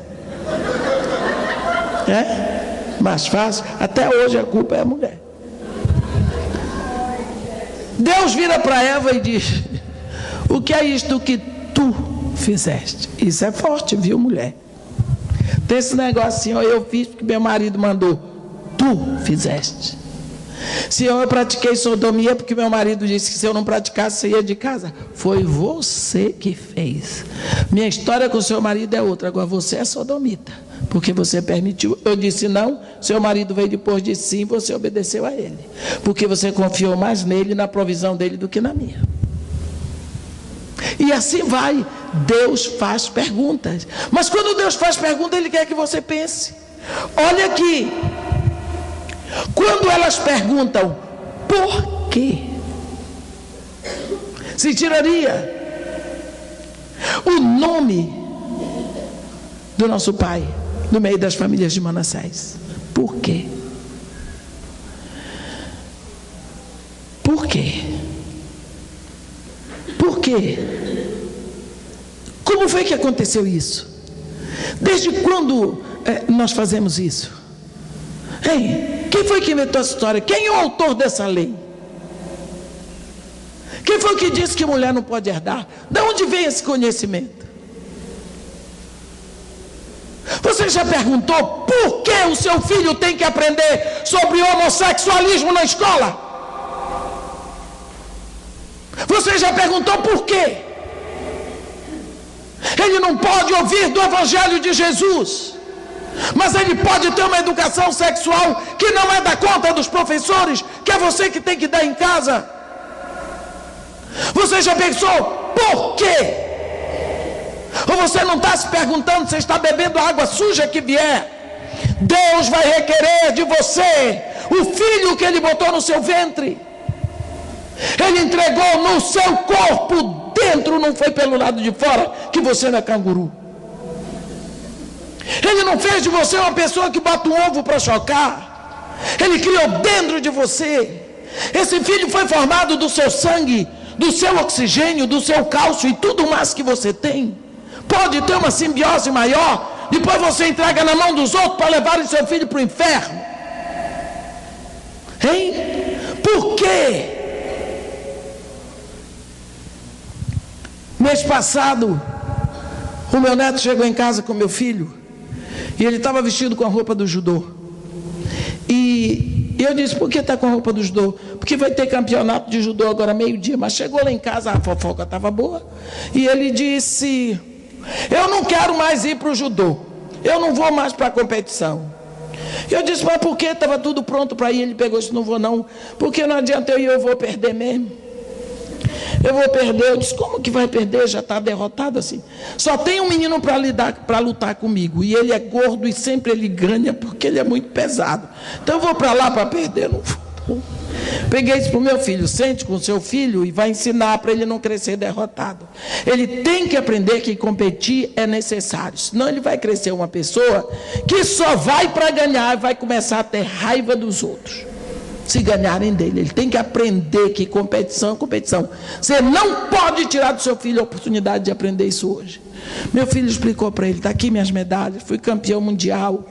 Mais fácil. Até hoje a culpa é a mulher. Deus vira para Eva e diz: o que é isto que tu fizeste? Isso é forte, viu, mulher? Tem esse negocinho: eu fiz porque meu marido mandou. Tu fizeste. Se eu pratiquei sodomia porque meu marido disse que se eu não praticasse você ia de casa. Foi você que fez. Minha história com o seu marido é outra. Agora você é sodomita, porque você permitiu. Eu disse não, seu marido veio depois de sim, você obedeceu a ele, porque você confiou mais nele, na provisão dele, do que na minha. E assim vai. Deus faz perguntas, mas quando Deus faz pergunta, Ele quer que você pense. Olha aqui, quando elas perguntam por quê, se tiraria o nome do nosso pai no meio das famílias de Manassés. Por quê? Por quê? Por quê? Como foi que aconteceu isso? Desde quando nós fazemos isso? Hein? Quem foi que inventou essa história? Quem é o autor dessa lei? Quem foi que disse que mulher não pode herdar? De onde vem esse conhecimento? Você já perguntou por que o seu filho tem que aprender sobre homossexualismo na escola? Você já perguntou por quê? Ele não pode ouvir do Evangelho de Jesus, mas ele pode ter uma educação sexual que não é da conta dos professores, que é você que tem que dar em casa. Você já pensou por quê? Ou você não está se perguntando se está bebendo a água suja que vier? Deus vai requerer de você o filho que Ele botou no seu ventre. Ele entregou no seu corpo dentro, não foi pelo lado de fora, que você não é canguru. Ele não fez de você uma pessoa que bota um ovo para chocar. Ele criou dentro de você. Esse filho foi formado do seu sangue, do seu oxigênio, do seu cálcio e tudo mais que você tem. Pode ter uma simbiose maior, depois você entrega na mão dos outros para levarem seu filho para o inferno. Hein? Por quê? Mês passado, o meu neto chegou em casa com meu filho, e ele estava vestido com a roupa do judô. E eu disse: por que está com a roupa do judô? Porque vai ter campeonato de judô agora meio-dia. Mas chegou lá em casa, a fofoca estava boa, e ele disse: eu não quero mais ir para o judô, eu não vou mais para a competição. Eu disse: mas por que? Estava tudo pronto para ir. Ele pegou e disse: não vou não, porque não adianta eu ir, eu vou perder mesmo. Eu vou perder. Eu disse: como que vai perder? Já está derrotado assim. Só tem um menino para lutar comigo, e ele é gordo e sempre ele ganha, porque ele é muito pesado. Então eu vou para lá para perder? Não vou. Peguei isso para o meu filho: sente com o seu filho e vai ensinar para ele não crescer derrotado. Ele tem que aprender que competir é necessário, senão ele vai crescer uma pessoa que só vai para ganhar e vai começar a ter raiva dos outros. se ganharem dele. Ele tem que aprender que competição é competição. Você não pode tirar do seu filho a oportunidade de aprender isso hoje. Meu filho explicou para ele: está aqui minhas medalhas, fui campeão mundial,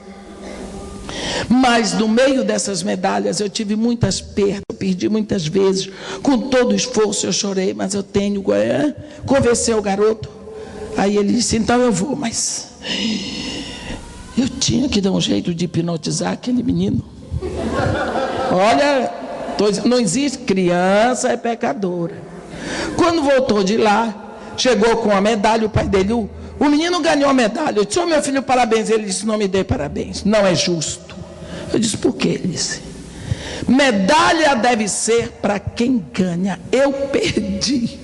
mas no meio dessas medalhas eu tive muitas perdas, eu perdi muitas vezes, com todo o esforço eu chorei, mas eu tenho. Convenceu o garoto. Aí ele disse: então eu vou, mas eu tinha que dar um jeito de hipnotizar aquele menino. Olha, não existe, criança é pecadora. Quando voltou de lá, chegou com a medalha, o pai dele, o menino ganhou a medalha. Eu disse: meu filho, parabéns. Ele disse: não me dê parabéns, não é justo. Eu disse: por quê? Ele disse: medalha deve ser para quem ganha. Eu perdi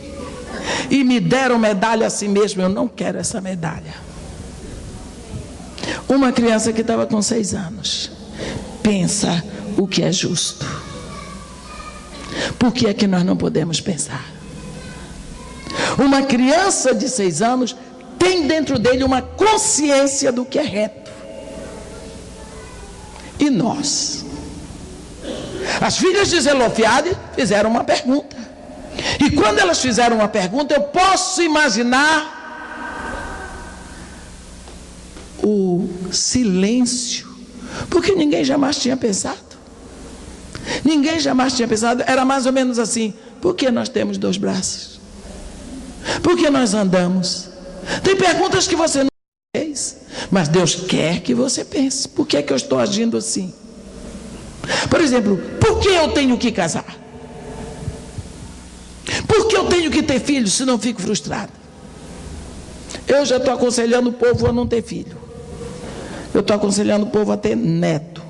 e me deram medalha a si mesmo, eu não quero essa medalha. Uma criança que estava com 6 anos pensa o que é justo. Por que é que nós não podemos pensar? Uma criança de 6 anos tem dentro dele uma consciência do que é reto. E nós? As filhas de Zelofeade fizeram uma pergunta. E quando elas fizeram uma pergunta, eu posso imaginar o silêncio, porque ninguém jamais tinha pensado. Ninguém jamais tinha pensado. Era mais ou menos assim: por que nós temos 2 braços? Por que nós andamos? Tem perguntas que você não fez, mas Deus quer que você pense: por que é que eu estou agindo assim? Por exemplo, por que eu tenho que casar? Por que eu tenho que ter filhos, se não fico frustrado? Eu já estou aconselhando o povo a não ter filho. Eu estou aconselhando o povo a ter neto,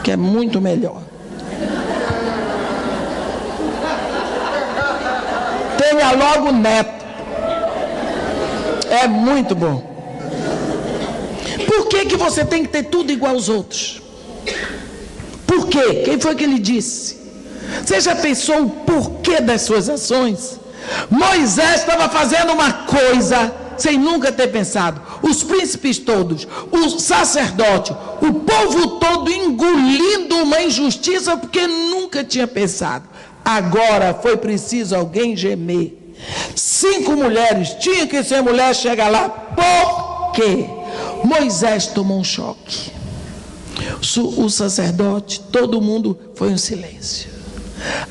que é muito melhor. Tenha logo neto. É muito bom. Por que você tem que ter tudo igual aos outros? Por quê? Quem foi que lhe disse? Você já pensou o porquê das suas ações? Moisés estava fazendo uma coisa sem nunca ter pensado. Os príncipes todos, o sacerdote, o povo todo engolindo uma injustiça porque nunca tinha pensado. Agora foi preciso alguém gemer. 5 mulheres, tinha que ser mulher, chega lá. Por quê? Moisés tomou um choque. O sacerdote, todo mundo, foi um silêncio.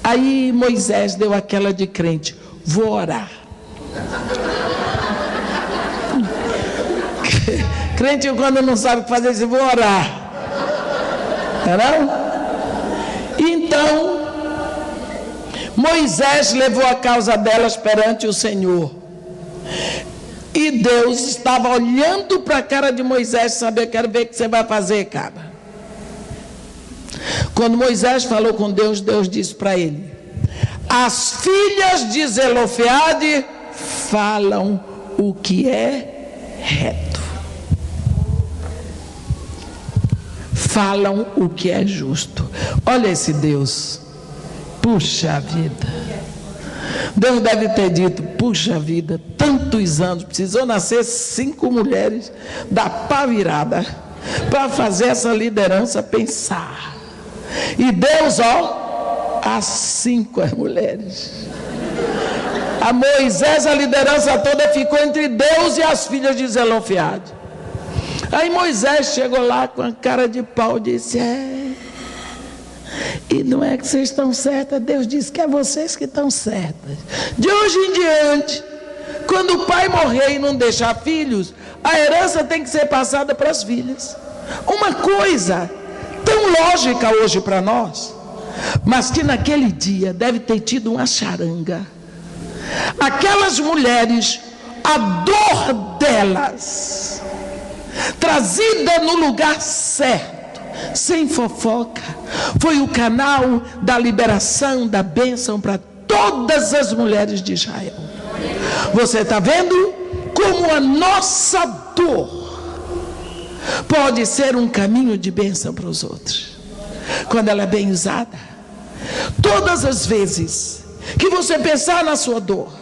Aí Moisés deu aquela de crente: vou orar. Crente, quando não sabe o que fazer, diz: vou orar. Não? Então Moisés levou a causa delas perante o Senhor. E Deus estava olhando para a cara de Moisés, sabe: eu quero ver o que você vai fazer, cara. Quando Moisés falou com Deus, Deus disse para ele: as filhas de Zelofeade falam o que é reto, falam o que é justo. Olha esse Deus, puxa vida. Deus deve ter dito: puxa vida, tantos anos, precisou nascer 5 mulheres da pá virada para fazer essa liderança pensar. E Deus, as 5 mulheres. A Moisés, a liderança toda ficou entre Deus e as filhas de Zelofeade. Aí Moisés chegou lá com a cara de pau e disse: e não é que vocês estão certas, Deus disse que é vocês que estão certas. De hoje em diante, quando o pai morrer e não deixar filhos, a herança tem que ser passada para as filhas. Uma coisa tão lógica hoje para nós, mas que naquele dia deve ter tido uma charanga. Aquelas mulheres, a dor delas, trazida no lugar certo, sem fofoca, foi o canal da liberação, da bênção para todas as mulheres de Israel. Você está vendo como a nossa dor pode ser um caminho de bênção para os outros, quando ela é bem usada. Todas as vezes que você pensar na sua dor,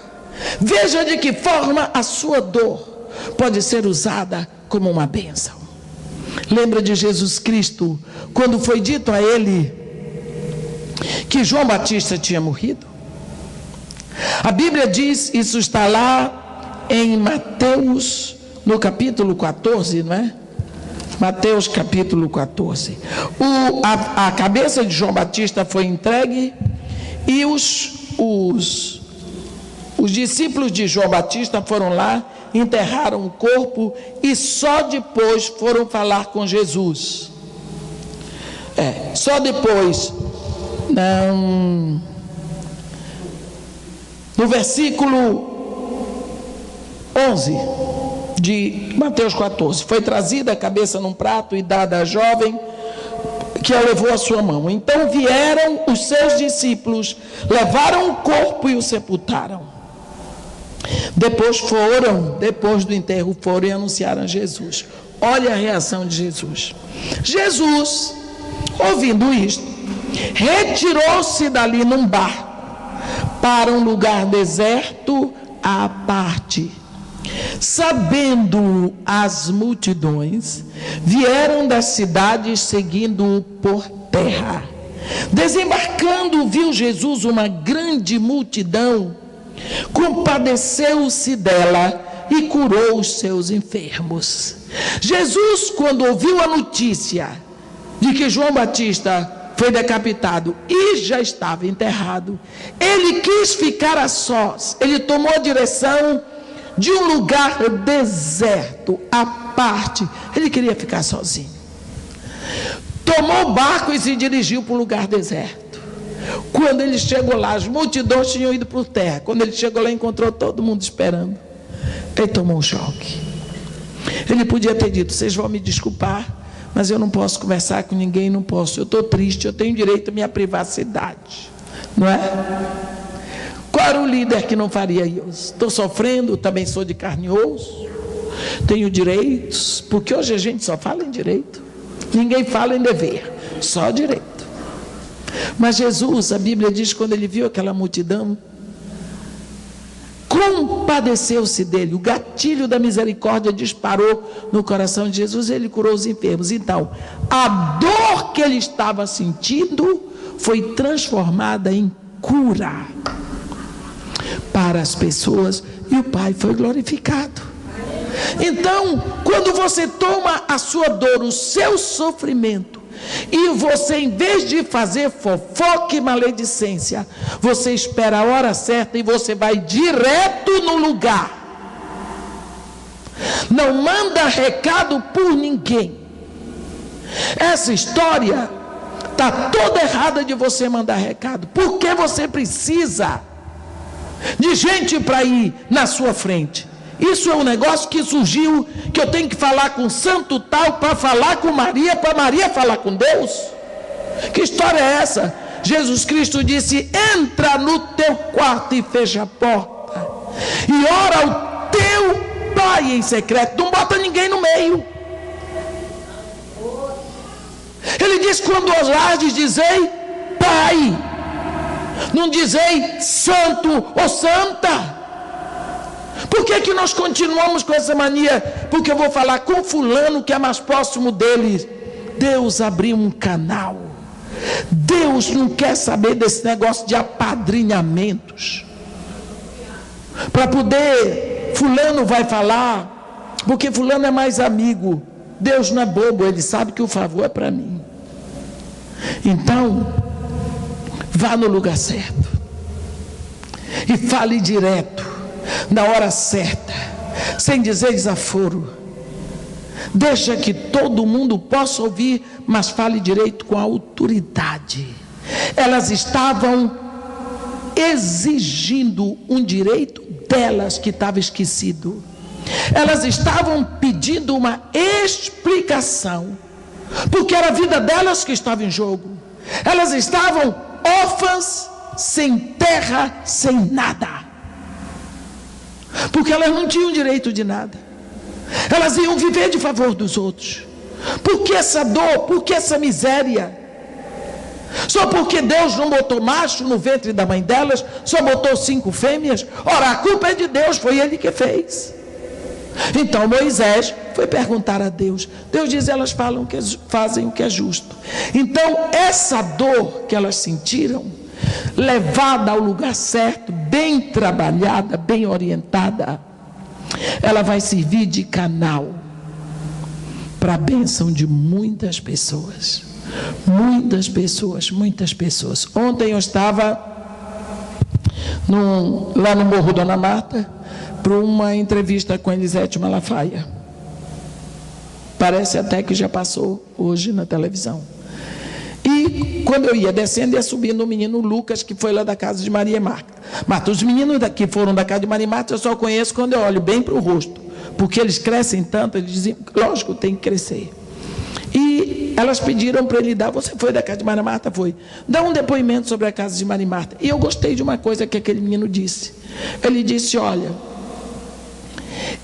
veja de que forma a sua dor pode ser usada como uma bênção. Lembra de Jesus Cristo, quando foi dito a ele: que João Batista tinha morrido? A Bíblia diz, isso está lá em Mateus, no capítulo 14, não é? Mateus capítulo 14. A cabeça de João Batista foi entregue e os discípulos de João Batista foram lá, enterraram o corpo e só depois foram falar com Jesus. Só depois. Não. No versículo 11 de Mateus 14, foi trazida a cabeça num prato e dada à jovem, que a levou à sua mão. Então vieram os seus discípulos, levaram o corpo e o sepultaram. Depois do enterro, foram e anunciaram a Jesus. Olha a reação de Jesus. Jesus, ouvindo isto, retirou-se dali num barco para um lugar deserto à parte. Sabendo as multidões, vieram das cidades seguindo-o por terra. Desembarcando, viu Jesus uma grande multidão, compadeceu-se dela e curou os seus enfermos. Jesus, quando ouviu a notícia de que João Batista foi decapitado e já estava enterrado, ele quis ficar a sós. Ele tomou a direção de um lugar deserto, à parte. Ele queria ficar sozinho. Tomou o barco e se dirigiu para um lugar deserto. Quando ele chegou lá, as multidões tinham ido por terra. Quando ele chegou lá, encontrou todo mundo esperando. Ele tomou um choque. Ele podia ter dito: vocês vão me desculpar, mas eu não posso conversar com ninguém, não posso. Eu estou triste, eu tenho direito à minha privacidade. Não é? Qual era o líder que não faria isso? Estou sofrendo, também sou de carne e osso, tenho direitos, porque hoje a gente só fala em direito, ninguém fala em dever, só direito. Mas Jesus, a Bíblia diz, quando ele viu aquela multidão, compadeceu-se dele, o gatilho da misericórdia disparou no coração de Jesus e ele curou os enfermos. Então, a dor que ele estava sentindo foi transformada em cura para as pessoas e o Pai foi glorificado. Então, quando você toma a sua dor, o seu sofrimento, e você, em vez de fazer fofoca e maledicência, você espera a hora certa e você vai direto no lugar. Não manda recado por ninguém. Essa história está toda errada de você mandar recado, porque você precisa de gente para ir na sua frente. Isso é um negócio que surgiu, que eu tenho que falar com santo tal para falar com Maria, para Maria falar com Deus. Que história é essa? Jesus Cristo disse: entra no teu quarto e fecha a porta e ora ao teu Pai em secreto. Não bota ninguém no meio. Ele diz: quando ousares, dizei Pai, não dizei santo ou santa. Por que nós continuamos com essa mania? Porque eu vou falar com fulano que é mais próximo dele. Deus abriu um canal. Deus não quer saber desse negócio de apadrinhamentos para poder, fulano vai falar, porque fulano é mais amigo. Deus não é bobo, ele sabe que o favor é para mim. Então, vá no lugar certo e fale direto, na hora certa, sem dizer desaforo. Deixa que todo mundo possa ouvir, mas fale direito com autoridade. Elas estavam exigindo um direito delas que estava esquecido. Elas estavam pedindo uma explicação, porque era a vida delas que estava em jogo. Elas estavam órfãs, sem terra, sem nada, porque elas não tinham direito de nada. Elas iam viver de favor dos outros. Por que essa dor? Por que essa miséria? Só porque Deus não botou macho no ventre da mãe delas, só botou 5 fêmeas? Ora, a culpa é de Deus, foi Ele que fez. Então Moisés foi perguntar a Deus. Deus diz: elas fazem o que é justo. Então essa dor que elas sentiram levada ao lugar certo, bem trabalhada, bem orientada, ela vai servir de canal para a bênção de muitas pessoas. Muitas pessoas, muitas pessoas. Ontem eu estava lá no Morro Dona Marta para uma entrevista com Elisete Malafaia. Parece até que já passou hoje na televisão. E quando eu ia descendo, ia subindo o menino Lucas, que foi lá da casa de Maria Marta. Os meninos que foram da casa de Maria Marta, eu só conheço quando eu olho bem para o rosto. Porque eles crescem tanto, eles dizem, lógico, tem que crescer. E elas pediram para ele dar, você foi da casa de Maria Marta? Foi. Dá um depoimento sobre a casa de Maria Marta. E eu gostei de uma coisa que aquele menino disse. Ele disse, olha,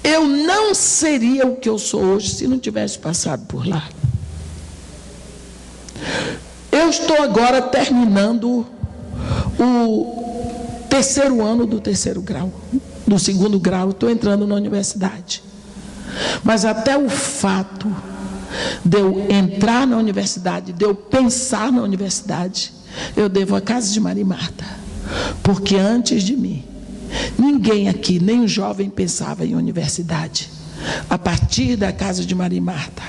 eu não seria o que eu sou hoje se não tivesse passado por lá. Eu estou agora terminando o terceiro ano do terceiro grau. Do segundo grau, estou entrando na universidade. Mas até o fato de eu entrar na universidade, de eu pensar na universidade, eu devo à casa de Maria Marta. Porque antes de mim, ninguém aqui, nem o jovem, pensava em universidade. A partir da casa de Maria Marta,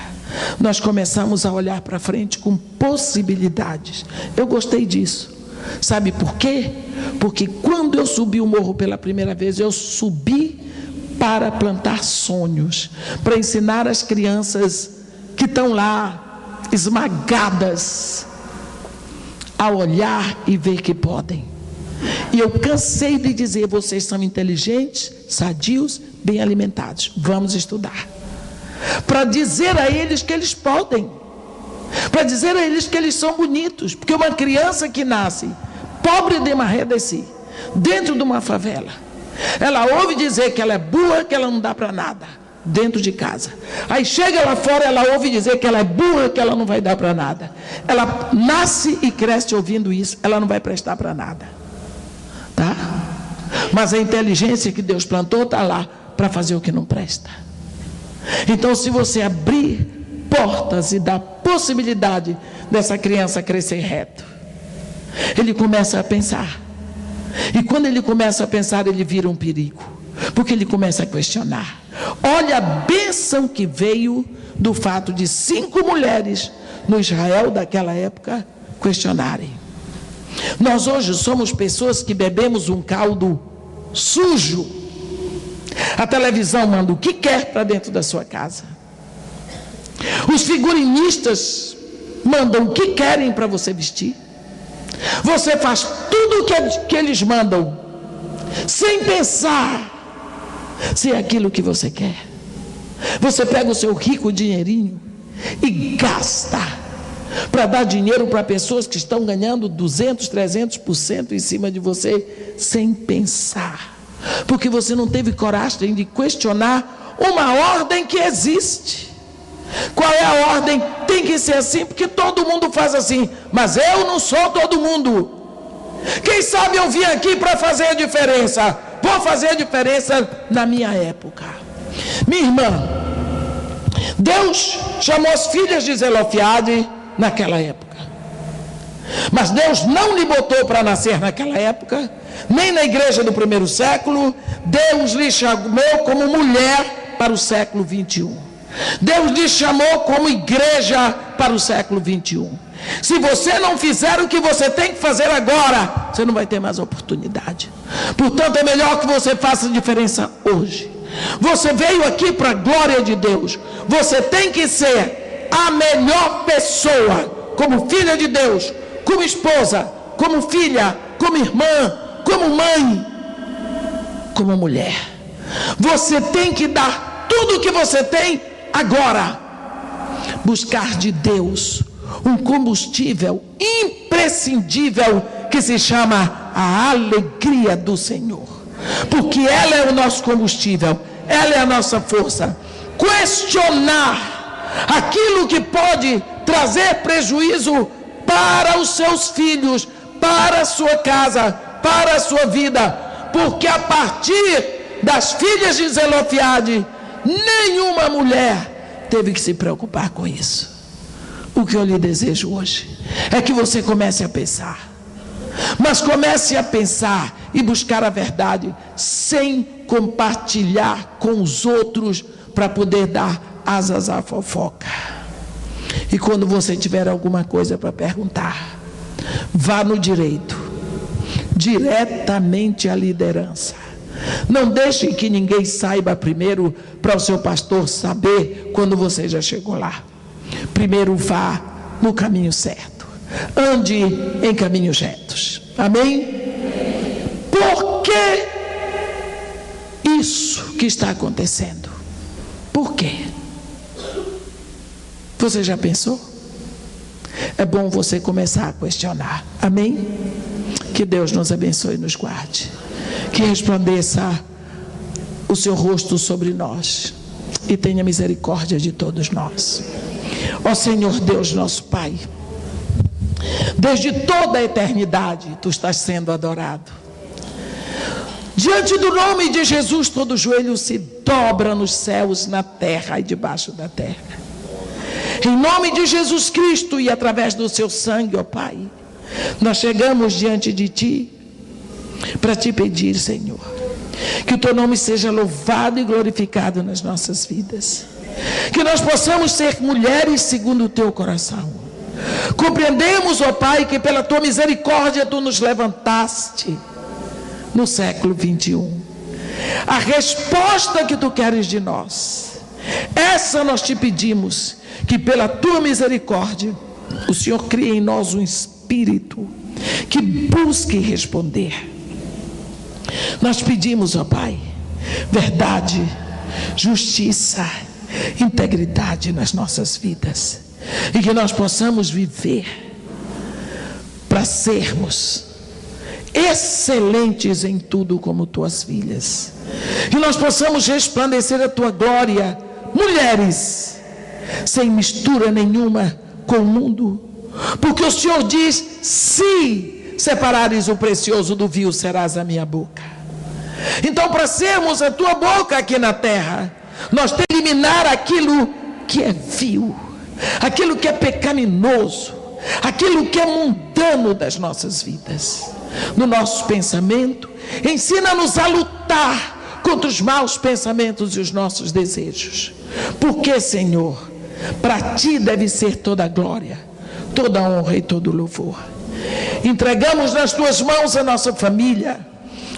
nós começamos a olhar para frente com possibilidades. Eu gostei disso. Sabe por quê? Porque quando eu subi o morro pela primeira vez, eu subi para plantar sonhos, para ensinar as crianças que estão lá, esmagadas, a olhar e ver que podem. E eu cansei de dizer, vocês são inteligentes, sadios, bem alimentados, vamos estudar. Para dizer a eles que eles podem, para dizer a eles que eles são bonitos, porque uma criança que nasce pobre de Maré de Si, dentro de uma favela, ela ouve dizer que ela é burra, que ela não dá para nada, dentro de casa. Aí chega lá fora, ela ouve dizer que ela é burra, que ela não vai dar para nada. Ela nasce e cresce ouvindo isso, ela não vai prestar para nada, tá? Mas a inteligência que Deus plantou está lá para fazer o que não presta. Então, se você abrir portas e dar possibilidade dessa criança crescer reto, ele começa a pensar. E quando ele começa a pensar, ele vira um perigo, porque ele começa a questionar. Olha a bênção que veio do fato de 5 mulheres no Israel daquela época questionarem. Nós hoje somos pessoas que bebemos um caldo sujo. A televisão manda o que quer para dentro da sua casa. Os figurinistas mandam o que querem para você vestir. Você faz tudo o que eles mandam, sem pensar se é aquilo que você quer. Você pega o seu rico dinheirinho e gasta para dar dinheiro para pessoas que estão ganhando 200%, 300% em cima de você, sem pensar. Porque você não teve coragem de questionar uma ordem que existe. Qual é a ordem? Tem que ser assim, porque todo mundo faz assim. Mas eu não sou todo mundo. Quem sabe eu vim aqui para fazer a diferença. Vou fazer a diferença na minha época. Minha irmã, Deus chamou as filhas de Zelofiade naquela época. Mas Deus não lhe botou para nascer naquela época, nem na igreja do primeiro século. Deus lhe chamou como mulher para o século 21. Deus lhe chamou como igreja para o século 21. Se você não fizer o que você tem que fazer agora, você não vai ter mais oportunidade. Portanto, é melhor que você faça a diferença hoje. Você veio aqui para a glória de Deus. Você tem que ser a melhor pessoa, como filha de Deus, como esposa, como filha, como irmã, como mãe, como mulher. Você tem que dar tudo o que você tem agora. Buscar de Deus um combustível imprescindível que se chama a alegria do Senhor, porque ela é o nosso combustível, ela é a nossa força. Questionar aquilo que pode trazer prejuízo para os seus filhos, para a sua casa, para a sua vida, porque a partir das filhas de Zelofiade, nenhuma mulher teve que se preocupar com isso. O que eu lhe desejo hoje é que você comece a pensar. Mas comece a pensar e buscar a verdade sem compartilhar com os outros para poder dar asas à fofoca. E quando você tiver alguma coisa para perguntar, vá no direito, diretamente à liderança. Não deixe que ninguém saiba primeiro, para o seu pastor saber quando você já chegou lá. Primeiro vá no caminho certo, ande em caminhos retos. Amém? Por que isso que está acontecendo? Por quê? Você já pensou? É bom você começar a questionar. Amém? Que Deus nos abençoe e nos guarde. Que resplandeça o seu rosto sobre nós e tenha misericórdia de todos nós. Ó Senhor Deus, nosso Pai, desde toda a eternidade Tu estás sendo adorado. Diante do nome de Jesus, todo joelho se dobra nos céus, na terra e debaixo da terra. Em nome de Jesus Cristo e através do seu sangue, ó Pai, nós chegamos diante de Ti para Te pedir, Senhor, que o Teu nome seja louvado e glorificado nas nossas vidas. Que nós possamos ser mulheres segundo o Teu coração. Compreendemos, ó Pai, que pela Tua misericórdia Tu nos levantaste no século 21. A resposta que Tu queres de nós, essa nós Te pedimos, que pela Tua misericórdia o Senhor crie em nós um espírito que busque responder. Nós pedimos, ó Pai, verdade, justiça, integridade nas nossas vidas, e que nós possamos viver para sermos excelentes em tudo como Tuas filhas, que nós possamos resplandecer a Tua glória, mulheres, sem mistura nenhuma com o mundo, porque o Senhor diz: se separares o precioso do vil, serás a minha boca. Então, para sermos a Tua boca aqui na terra, nós temos que eliminar aquilo que é vil, aquilo que é pecaminoso, aquilo que é mundano das nossas vidas, no nosso pensamento. Ensina-nos a lutar contra os maus pensamentos e os nossos desejos, porque, Senhor, para Ti deve ser toda a glória, toda a honra e todo o louvor. Entregamos nas Tuas mãos a nossa família,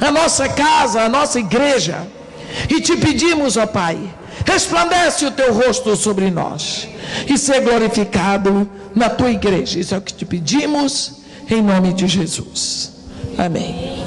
a nossa casa, a nossa igreja, e Te pedimos, ó Pai, resplandece o Teu rosto sobre nós e ser glorificado na Tua igreja. Isso é o que Te pedimos, em nome de Jesus. Amém.